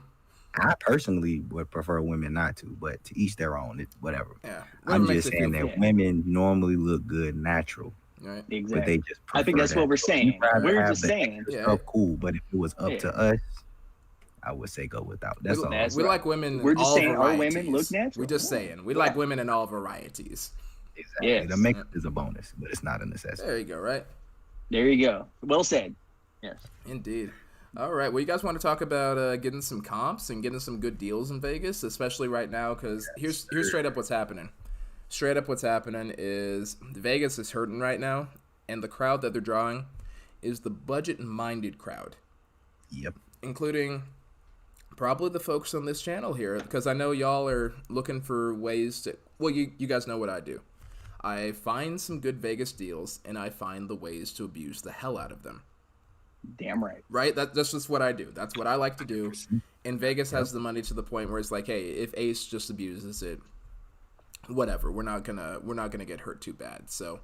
I personally would prefer women not to, but to each their own. Whatever. Yeah. I'm just saying that women normally look good natural. Right. Exactly. But they just I think that's what we're saying. We're just saying. Stuff cool, but if it was up to us, I would say go without. That's all. We like women. We're just all saying varieties. our women look natural. We're just saying we like women in all varieties. Exactly. Yes. The makeup is a bonus, but it's not a necessity. There you go. Right. There you go. Well said. Yes. Indeed. All right. Well, you guys want to talk about getting some comps and getting some good deals in Vegas, especially right now, because here's straight up what's happening. Straight up what's happening is Vegas is hurting right now, and the crowd that they're drawing is the budget-minded crowd. Yep. Including probably the folks on this channel here, because I know y'all are looking for ways to... Well, you guys know what I do. I find some good Vegas deals, and I find the ways to abuse the hell out of them. Damn right. Right? That's just what I do. That's what I like to do. And Vegas has the money to the point where it's like, hey, if Ace just abuses it, whatever. We're not gonna get hurt too bad. So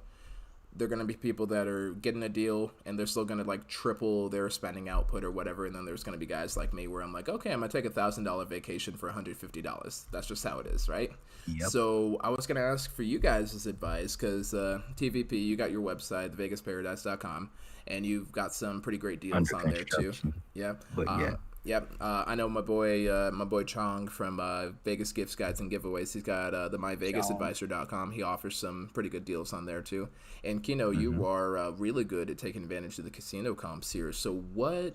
they're gonna be people that are getting a deal and they're still gonna like triple their spending output or whatever. And then there's gonna be guys like me where I'm like, okay, I'm gonna take $1,000 vacation for $150. That's just how it is, right? Yep. So I was gonna ask for you guys' advice because TVP, you got your website, thevegasparadise.com. And you've got some pretty great deals on there too. Yeah. But yeah. Yep. I know my boy Chong from Vegas Gifts Guides and Giveaways. He's got the myvegasadvisor.com. He offers some pretty good deals on there too. And Keno, you are really good at taking advantage of the casino comps here. So what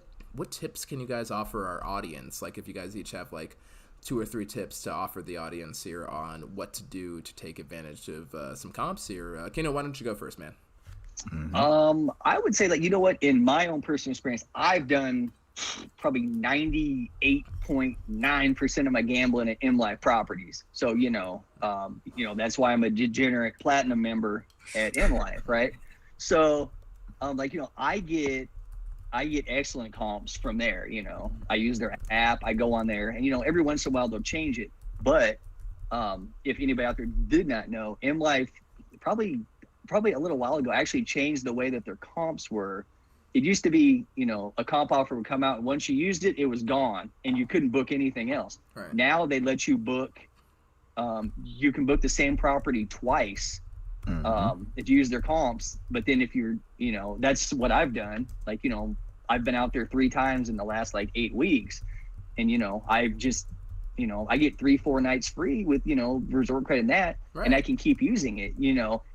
tips can you guys offer our audience? Like if you guys each have like 2 or 3 tips to offer the audience here on what to do to take advantage of some comps here. Keno, why don't you go first, man? I would say that, you know what, in my own personal experience, I've done probably 98.9% of my gambling at M Life properties. So, that's why I'm a degenerate platinum member at M Life, right? So, I get excellent comps from there. I use their app, I go on there, and every once in a while they'll change it. But if anybody out there did not know, M Life probably a little while ago actually changed the way that their comps were. It used to be, a comp offer would come out, and once you used it, it was gone, and you couldn't book anything else. Right. Now they let you book, you can book the same property twice if you use their comps. But then if you're, that's what I've done. I've been out there 3 times in the last 8 weeks, and I've just, I get 3-4 nights free with, resort credit and that, right. And I can keep using it,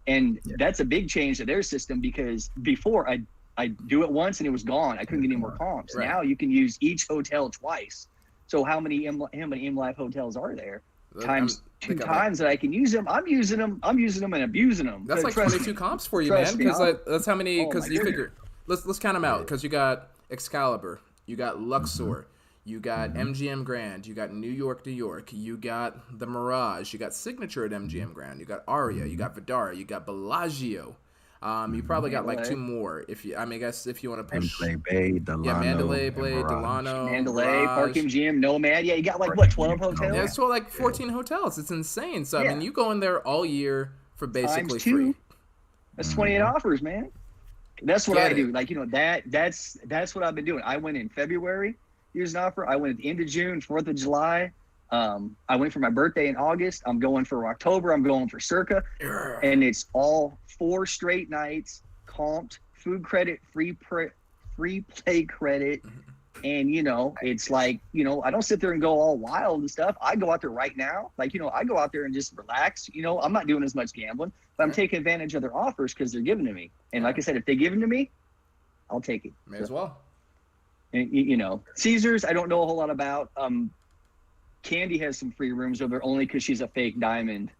and that's a big change to their system, because before I do it once and it was gone. I couldn't get any more comps. Right. Now you can use each hotel twice. So how many M Life hotels are there? Times 2 times that I can use them. I'm using them and abusing them. That's like 22 comps for you, man. Because that's how many. Because you figure, let's count them out. Because you got Excalibur, you got Luxor. You got MGM Grand, you got New York, you got the Mirage, you got Signature at MGM Grand, you got Aria, you got Vidara, you got Bellagio. You probably got 2 more. I guess if you want to push. Mandalay Bay, Delano. Mandalay Bay, Delano. Mandalay, Park MGM, Nomad. Yeah, you got 12 hotels. Yeah, it's 14 hotels. It's insane. So I mean, you go in there all year for basically free. That's 28 offers, man. That's what I do. That's what I've been doing. I went in February. Here's an offer. I went at the end of June, 4th of July. I went for my birthday in August. I'm going for Rocktober. I'm going for Circa. And it's all 4 straight nights, comped, food credit, free play credit. And, it's I don't sit there and go all wild and stuff. I go out there right now. I go out there and just relax. I'm not doing as much gambling, but I'm taking advantage of their offers because they're giving to me. And like I said, if they give them to me, I'll take it. May as well. And, Caesars, I don't know a whole lot about. Candy has some free rooms over there only because she's a fake diamond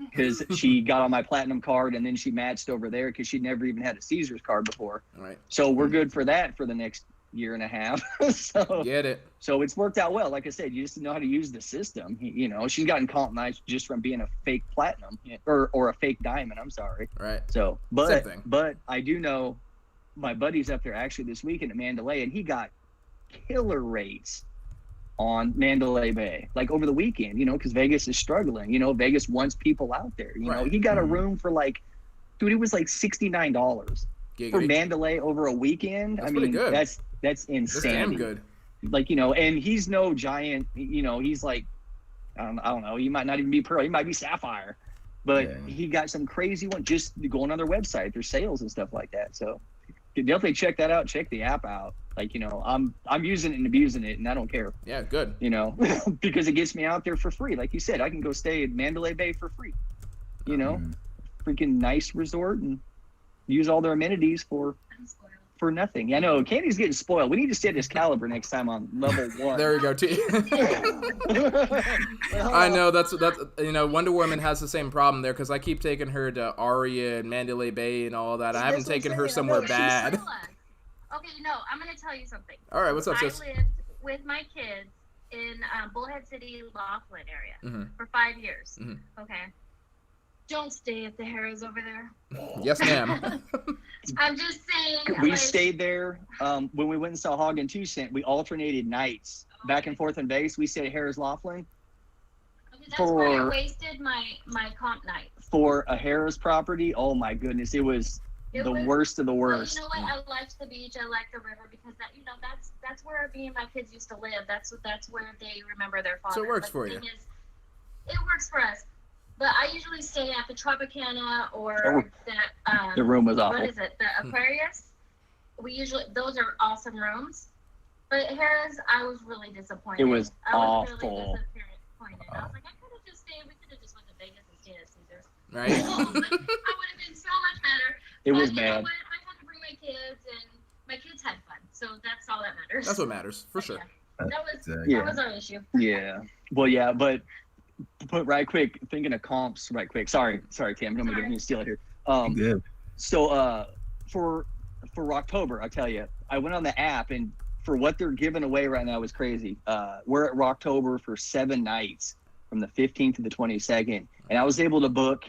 because she got on my platinum card and then she matched over there because she'd never even had a Caesars card before. Right. So we're good for that for the next year and a half. So Get it. So it's worked out well. Like I said, you just know how to use the system. You know, she's gotten comp nights just from being a fake platinum or a fake diamond. I'm sorry. Right. So, Same thing. but I do know my buddy's up there actually this weekend at Mandalay, and he got killer rates on Mandalay Bay, like over the weekend, you know, because Vegas is struggling. You know, Vegas wants people out there. You know, he got a room for like, dude, it was like $69 for Mandalay over a weekend. That's I mean, good. that's insanity. That's damn good. Like, you know, and he's no giant, you know, he's like, I don't know, he might not even be pearl, he might be sapphire, but he got some crazy one. Just go on their website, there's sales and stuff like that. So definitely check that out. Check the app out. Like, you know, I'm using it and abusing it, and I don't care. Yeah, good. You know, because it gets me out there for free. Like you said, I can go stay at Mandalay Bay for free. You know, freaking nice resort and use all their amenities for nothing. I know Candy's getting spoiled. We need to stay at Excalibur next time on level 1. There we go. I know that's you know, Wonder Woman has the same problem there because I keep taking her to Aria and Mandalay Bay and all that. I haven't taken her somewhere bad. Okay, no, I'm gonna tell you something. All right, what's up, sis? I lived with my kids in Bullhead City, Laughlin area for 5 years. Okay. Don't stay at the Harrah's over there. Yes, ma'am. I'm just saying. We stayed there when we went and saw Hog and 2 Cent. We alternated nights back and forth in Vegas. We stayed at Harrah's Laughlin. Okay, that's where I wasted my comp night. For a Harrah's property, oh my goodness, it was the worst of the worst. Well, you know what? I liked the beach. I liked the river because that, you know, that's where me and my kids used to live. That's where they remember their father. So it works for you. It works for us. But I usually stay at the Tropicana or that. The room was awful. What is it? The Aquarius. Those are awesome rooms. But Harrah's, I was really disappointed. It was awful. I was really disappointed. I was like, I could have just stayed. We could have just went to Vegas and stayed at Caesars. Right. I would have been so much better. It was but bad. You know what? I had to bring my kids, and my kids had fun. So that's all that matters. That's what matters, for sure. Yeah. That was our issue. Yeah. Well, yeah, but right quick, thinking of comps right quick. Sorry, Tim. Don't mean to steal it here. Good. So for Rocktober, I tell you, I went on the app, and for what they're giving away right now is crazy. We're at Rocktober for 7 nights from the 15th to the 22nd, and I was able to book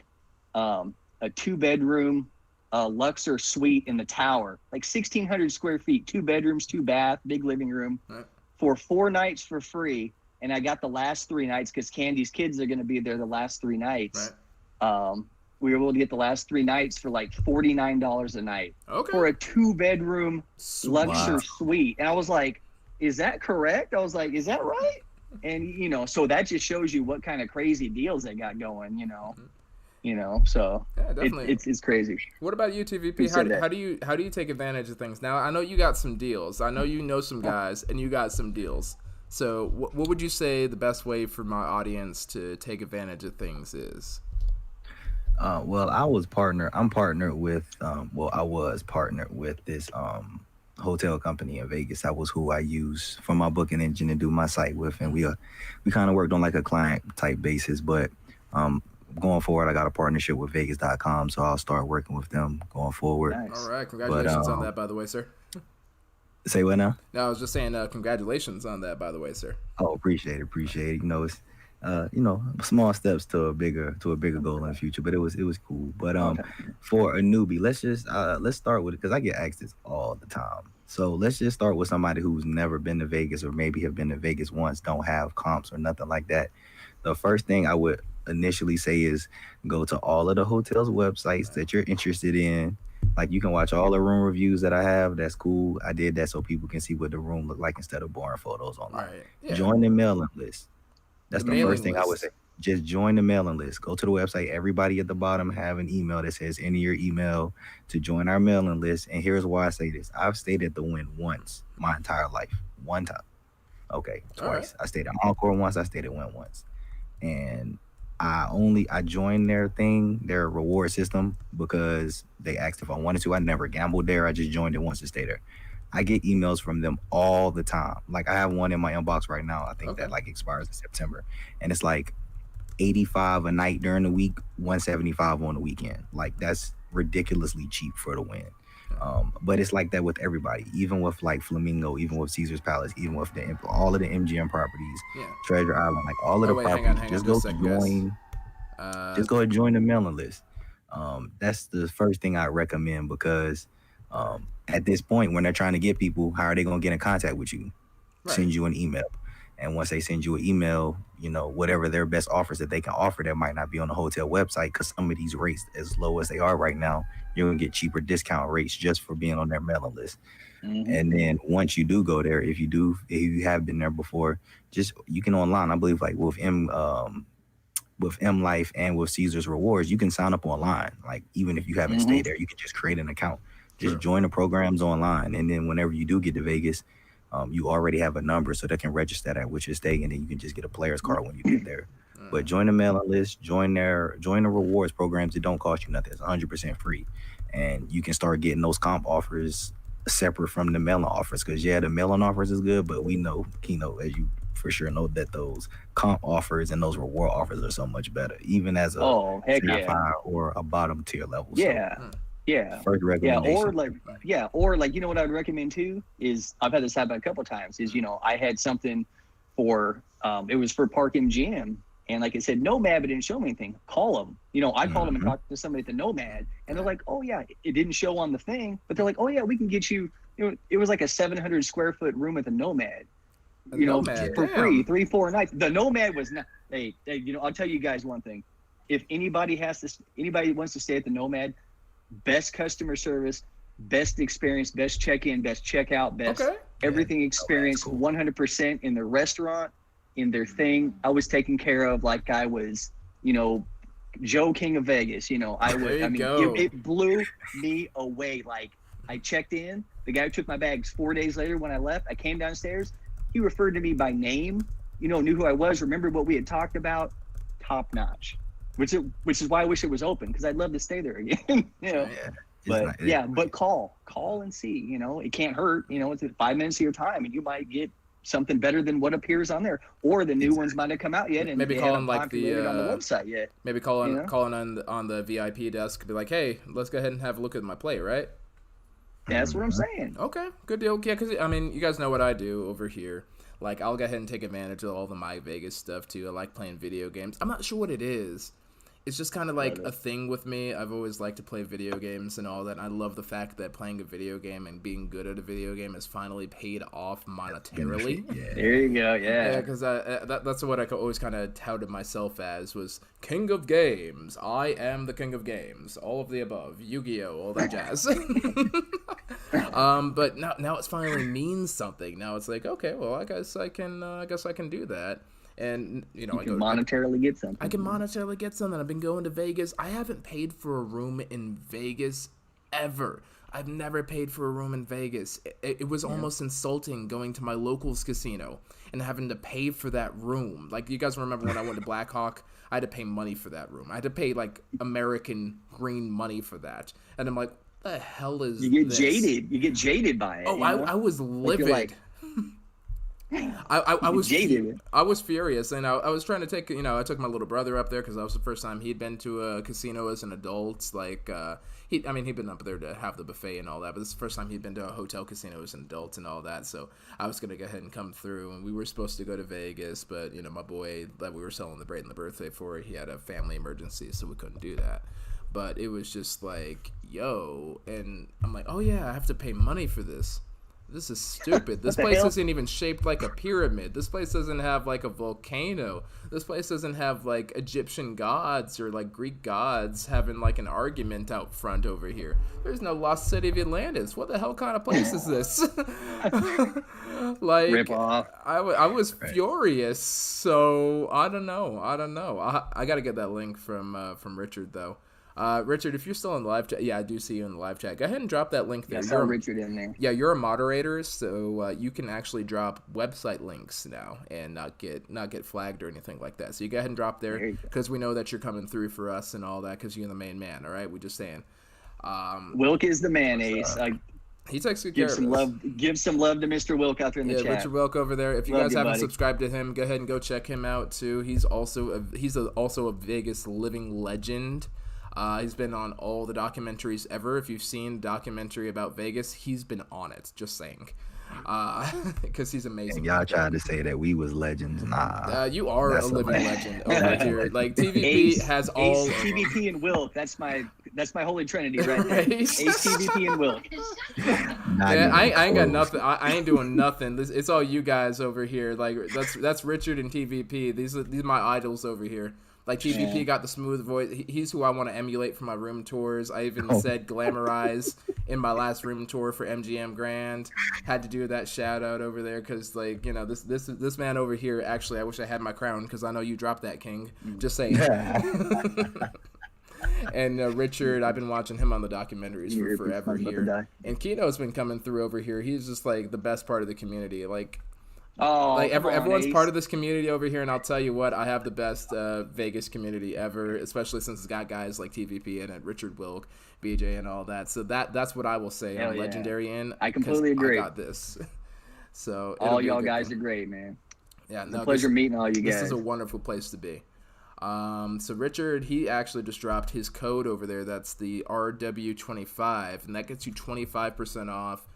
a 2-bedroom Luxor suite in the tower, like 1,600 square feet, 2 bedrooms, 2 bath, big living room, for 4 nights for free. And I got the last 3 nights because Candy's kids are going to be there the last 3 nights. Right. We were able to get the last 3 nights for like $49 a night for a 2-bedroom Luxor suite. And I was like, is that correct? I was like, is that right? And, you know, so that just shows you what kind of crazy deals they got going, you know. You know, so yeah, definitely. It's crazy. What about you, TVP? How do you take advantage of things? Now, I know you got some deals. I know you know some guys, and you got some deals. So, what would you say the best way for my audience to take advantage of things is? Well, I was partnered with this hotel company in Vegas. That was who I use for my booking engine to do my site with, and we kind of worked on like a client type basis, but going forward, I got a partnership with Vegas.com, so I'll start working with them going forward. Nice. All right, congratulations on that, by the way, sir. Say what now? No, I was just saying congratulations on that, by the way, sir. Oh, appreciate it. You know, it's small steps to a bigger goal in the future, but it was cool. But for a newbie, let's start with it because I get asked this all the time. So let's just start with somebody who's never been to Vegas or maybe have been to Vegas once, don't have comps or nothing like that. The first thing I would initially say is go to all of the hotels' websites that you're interested in. Like, you can watch all the room reviews that I have. That's cool. I did that so people can see what the room look like instead of boring photos online. Right. Yeah. Join the mailing list. That's the first thing list. I would say. Just join the mailing list. Go to the website. Everybody at the bottom have an email that says enter your email to join our mailing list. And here's why I say this. I've stayed at the Wynn once my entire life. One time. Okay, twice. Right. I stayed at Encore once. I stayed at Wynn once. And I joined their reward system because they asked if I wanted to. I never gambled there. I just joined it once to stay there. I get emails from them all the time. Like, I have one in my inbox right now. I think that like expires in September. And it's like, $85 a night during the week, $175 on the weekend. Like that's ridiculously cheap for the win. But it's like that with everybody, even with like Flamingo, even with Caesar's Palace, even with all of the MGM properties, Treasure Island, like all of the properties. Just go join. Just go and join the mailing list. That's the first thing I recommend because at this point, when they're trying to get people, how are they going to get in contact with you? Right. Send you an email. And once they send you an email, you know, whatever their best offers that they can offer that might not be on the hotel website, because some of these rates, as low as they are right now, you're going to get cheaper discount rates just for being on their mailing list. Mm-hmm. And then once you do go there, if you have been there before, you can online, I believe like with M Life and with Caesar's Rewards, you can sign up online. Like even if you haven't stayed there, you can just create an account. Just join the programs online. And then whenever you do get to Vegas, you already have a number so they can register that with your stay, and then you can just get a player's card when you get there. But join the mailing list, join the rewards programs. It don't cost you nothing. It's 100% free. And you can start getting those comp offers separate from the mailing offers. Because the mailing offers is good, but we know, Keno, as you for sure know, that those comp offers and those reward offers are so much better, even as a sapphire or a bottom tier level. Yeah. So, yeah. First recommendation. Or like you know what I'd recommend too is, I've had this happen a couple of times, is, you know, I had something for it was for Park MGM, and like I said, Nomad, but didn't show me anything. Call them. You know, I called them and talked to somebody at the Nomad, and they're like, oh yeah, it didn't show on the thing, but they're like, oh yeah, we can get you. You know, it was like a 700 square foot room at the Nomad. You know, for free, 3-4 nights. The Nomad was not. Hey, you know, I'll tell you guys one thing. If anybody wants to stay at the Nomad, best customer service, best experience, best check-in, best check-out, best everything experience, 100% in the restaurant, in their thing. I was taken care of like I was, you know, Joe King of Vegas. You know, it blew me away. Like I checked in, the guy who took my bags 4 days later when I left, I came downstairs. He referred to me by name, you know, knew who I was, remembered what we had talked about, top notch. Which is why I wish it was open, because I'd love to stay there again. You know, but call and see. You know, it can't hurt. You know, it's 5 minutes of your time, and you might get something better than what appears on there, or the new ones might not come out yet, and maybe calling like on the website yet. Maybe calling on the VIP desk, be like, hey, let's go ahead and have a look at my play, right? That's what I'm saying. Okay, good deal. Yeah, because I mean, you guys know what I do over here. Like, I'll go ahead and take advantage of all the My Vegas stuff too. I like playing video games. I'm not sure what it is. It's just kind of like a thing with me. I've always liked to play video games and all that. And I love the fact that playing a video game and being good at a video game has finally paid off monetarily. Yeah. There you go, yeah. Because that's what I always kind of touted myself as, was king of games. I am the king of games. All of the above. Yu-Gi-Oh! All that jazz. But now it finally means something. Now it's like, okay, well, I guess I can do that. And, you know, I can monetarily get something. I can monetarily get something. I've been going to Vegas. I haven't paid for a room in Vegas ever. I've never paid for a room in Vegas. It was almost insulting going to my locals casino and having to pay for that room. Like, you guys remember when I went to Black Hawk? I had to pay money for that room. I had to pay, like, American green money for that. And I'm like, what the hell is this? You get jaded by it. Oh, I was livid. Like, I was furious, and I was trying to take, you know, I took my little brother up there because that was the first time he'd been to a casino as an adult. Like, he'd been up there to have the buffet and all that, but this is the first time he'd been to a hotel casino as an adult and all that. So I was gonna go ahead and come through, and we were supposed to go to Vegas, but, you know, my boy that we were celebrating the birthday for, he had a family emergency, so we couldn't do that. But it was just like, yo, and I'm like, oh yeah, I have to pay money for this. This is stupid. This place isn't even shaped like a pyramid. This place doesn't have like a volcano. This place doesn't have like Egyptian gods or like Greek gods having like an argument out front over here. There's no lost city of Atlantis. What the hell kind of place is this? Like, rip off. I was furious. So I don't know. I got to get that link from Richard though. Richard, if you're still in the live chat, yeah, I do see you in the live chat. Go ahead and drop that link there. I saw Richard in there. Yeah, you're a moderator, so you can actually drop website links now and not get flagged or anything like that. So you go ahead and drop there because we know that you're coming through for us and all that because you're the main man. All right, we're just saying. Wilk is the man, Ace. He takes good care Give of some us. love. Give some love to Mr. Wilk out there in the chat. Richard Wilk over there. If you Love guys you, haven't buddy. subscribed to him, go ahead and go check him out too. He's also a Vegas living legend. He's been on all the documentaries ever. If you've seen a documentary about Vegas, he's been on it. Just saying, because he's amazing. And y'all tried to say that we was legends. Nah, you are a that's a living legend over here. Like TVP Ace, has all. Ace, of them. TVP, and Wilk. That's my holy trinity right there. Ace. Ace, TVP, and Wilk. Yeah, I ain't got nothing. I ain't doing nothing. It's all you guys over here. Like that's Richard and TVP. These are my idols over here. Like TVP got the smooth voice. He's who I want to emulate for my room tours. I even said glamorize in my last room tour for MGM Grand. Had to do that shout out over there because like this man over here. Actually, I wish I had my crown because I know you dropped that king. Just saying. And Richard, I've been watching him on the documentaries for forever here. And Keno's been coming through over here. He's just like the best part of the community. Like. Everyone's part of this community over here, and I'll tell you what, I have the best Vegas community ever, especially since it's got guys like TVP and Richard Wilk, BJ, and all that. So that's what I will say. I'm Legendary in. I completely agree. I got this. So all y'all guys are great, man. Yeah, it's a pleasure meeting all you guys. This is a wonderful place to be. So Richard, he actually just dropped his code over there. That's the RW25, and that gets you 25% off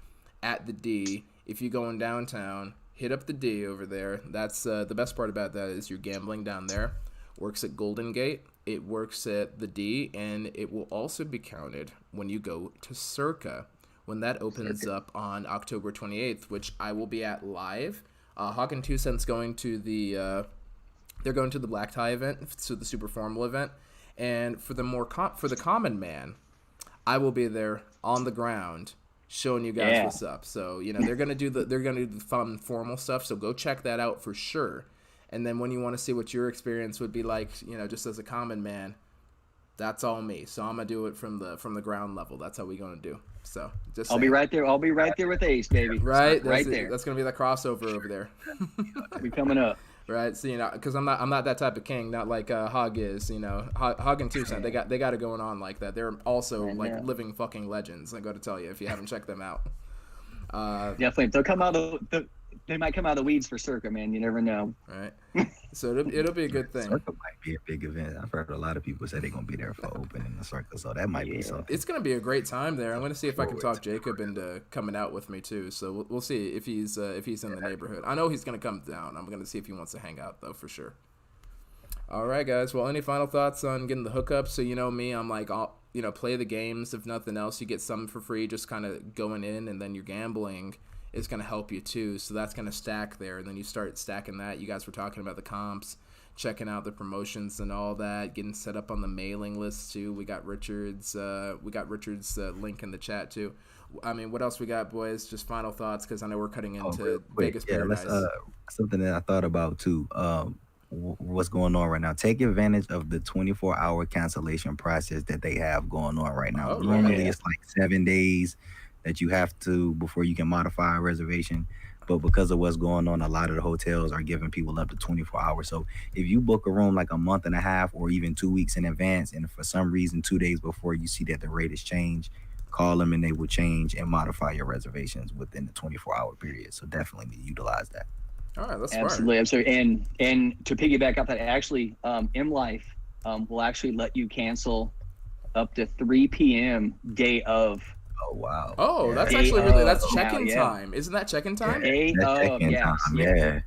at the D if you go in downtown. Hit up the D over there. That's the best part about that is you're gambling down there. Works at Golden Gate. It works at the D, and it will also be counted when you go to Circa when that opens up on October 28th, which I will be at live. Hawk and 2 Cents going to the they're going to the black tie event, so the super formal event, and for the common man, I will be there on the ground. Showing you guys what's up. So, they're gonna do the fun formal stuff, so go check that out for sure. And then when you want to see what your experience would be like, just as a common man, that's all me. So I'm gonna do it from the ground level. That's how we gonna do. So just I'll be right there. I'll be right there with Ace, baby. Right there. That's gonna be the crossover over there. We coming up. Right, so because I'm not that type of king, not like Hog is. Hog and 2 Cent, they got it going on like that. They're also like living fucking legends. I got to tell you if you haven't checked them out. Definitely, they'll come out. They might come out of the weeds for Circa, man. You never know. Right. So it'll be a good thing. Circa might be a big event. I've heard a lot of people say they're gonna be there for opening the Circa, so that might be something. It's gonna be a great time there. I'm gonna see if I can talk Jacob into coming out with me too. So we'll see if he's in the neighborhood. I know he's gonna come down. I'm gonna see if he wants to hang out though for sure. All right, guys. Well, any final thoughts on getting the hookup? So me, I'm like, play the games. If nothing else, you get some for free. Just kind of going in, and then you're gambling. Is going to help you too, so that's going to stack there, and then you start stacking that. You guys were talking about the comps, checking out the promotions and all that, getting set up on the mailing list too. We got Richard's link in the chat too. I mean, what else we got, boys? Just final thoughts, because I know we're cutting into Vegas Paradise. Something that I thought about too. What's going on right now? Take advantage of the 24-hour cancellation process that they have going on right now. Normally, it's like 7 days that you have to before you can modify a reservation, but because of what's going on, a lot of the hotels are giving people up to 24 hours. So if you book a room like a month and a half or even 2 weeks in advance, and for some reason 2 days before you see that the rate has changed, call them and they will change and modify your reservations within the 24-hour period. So definitely utilize that. All right, that's absolutely. And to piggyback off that, actually, MLife will actually let you cancel up to 3 p.m. day of. Oh wow! Oh, that's actually really that's check-in time. Isn't that check-in time? Day of, yeah.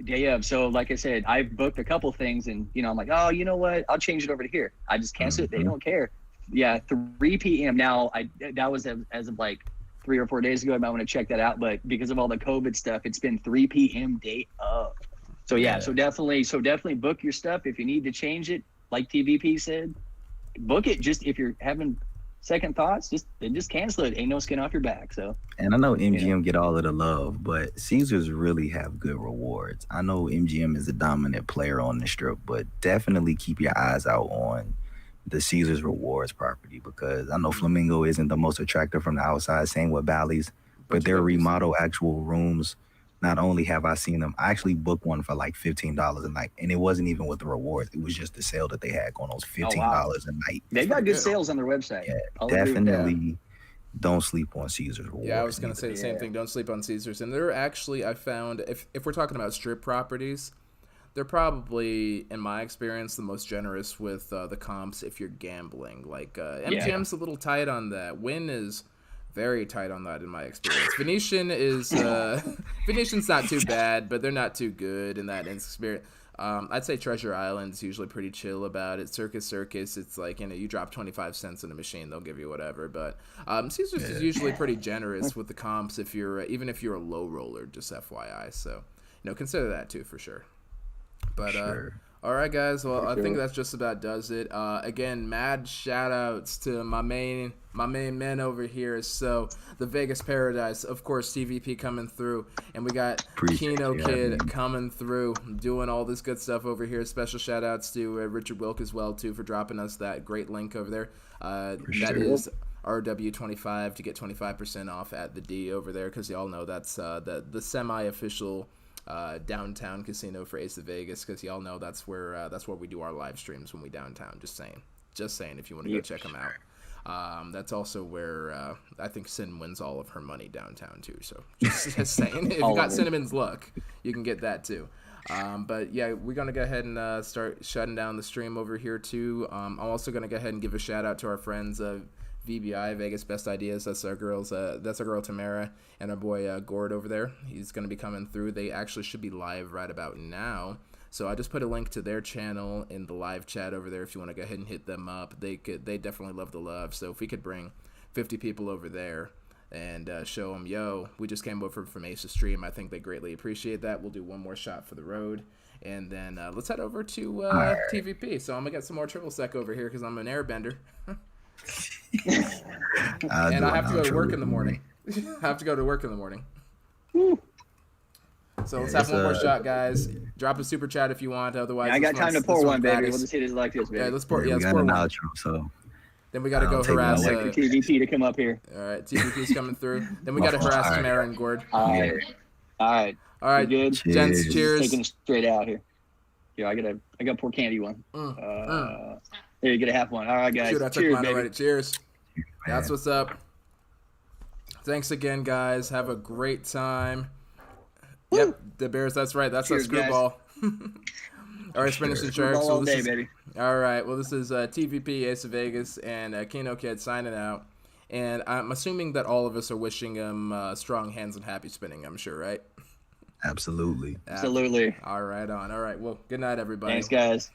Day of. So, like I said, I've booked a couple things, and I'm like, oh, you know what? I'll change it over to here. I just cancel it. They don't care. Yeah, 3 p.m. Now, that was as of like 3 or 4 days ago. I might want to check that out, but because of all the COVID stuff, it's been 3 p.m. day of. So so definitely book your stuff if you need to change it. Like TVP said, book it. Just if you're having second thoughts, just cancel it. Ain't no skin off your back. So, and I know MGM get all of the love, but Caesars really have good rewards. I know MGM is a dominant player on the strip, but definitely keep your eyes out on the Caesars rewards property, because I know Flamingo isn't the most attractive from the outside, same with Bally's, but their remodel actual rooms, not only have I seen them, I actually booked one for like $15 a night, and it wasn't even with the rewards. It was just the sale that they had going on, $15 a night. They got good sales on their website. Yeah, don't sleep on Caesar's Rewards. Yeah, I was going to say the same thing. Don't sleep on Caesars. And they're actually, I found, if we're talking about strip properties, they're probably, in my experience, the most generous with the comps if you're gambling. Like, MGM's a little tight on that. Wynn is very tight on that in my experience. Venetian is, Venetian's not too bad, but they're not too good in that experience. I'd say Treasure Island's usually pretty chill about it. Circus, it's like, you drop 25 cents in a machine, they'll give you whatever. But Caesars is usually pretty generous with the comps if you're even if you're a low roller, just FYI. So, consider that too for sure. But all right, guys. Well, I think that's just about does it. Again, mad shout outs to my main men over here. So the Vegas Paradise, of course, TVP coming through, and we got Keno Kid coming through, doing all this good stuff over here. Special shout outs to Richard Wilk as well too for dropping us that great link over there. That is RW25 to get 25% off at the D over there, because y'all know that's the semi-official downtown casino for Ace of Vegas, because y'all know that's where we do our live streams when we downtown. Just saying if you want to go check them out. That's also where I think Sin wins all of her money downtown too. So just saying, if you got Cinnamon's luck, you can get that too. But yeah, we're gonna go ahead and start shutting down the stream over here too. I'm also gonna go ahead and give a shout out to our friends VBI, Vegas Best Ideas. That's our girl Tamara, and our boy Gord over there. He's going to be coming through. They actually should be live right about now. So I just put a link to their channel in the live chat over there if you want to go ahead and hit them up. They definitely love the love. So if we could bring 50 people over there and show them, yo, we just came over from Ace's stream, I think they greatly appreciate that. We'll do one more shot for the road. And then let's head over to TVP. So I'm going to get some more triple sec over here because I'm an airbender. And I have to go to work in the morning. So let's have one more shot, guys. Drop a super chat if you want. Otherwise, I got time to pour one, baby. We'll just hit it like this, baby. Yeah, let's pour. Let's pour one. Outro, so then we got to go harass TVP to come up here. All right, TVP's coming through. Then we got to harass Tamara and Gord. All right. Good. Cheers. Gents, cheers. Taking it straight out here. Here, I got pour candy one. There, you get a half one. All right, guys. Shoot, I took mine already. Cheers. That's what's up. Thanks again, guys. Have a great time. Woo! Yep, the Bears. That's right. That's a screwball. All right, Spanish and Sharks. All day, baby. All right. Well, this is TVP, Ace of Vegas, and Keno Kid signing out. And I'm assuming that all of us are wishing him strong hands and happy spinning. I'm sure, right? Absolutely. Absolutely. All right, on. All right. Well, good night, everybody. Thanks, guys.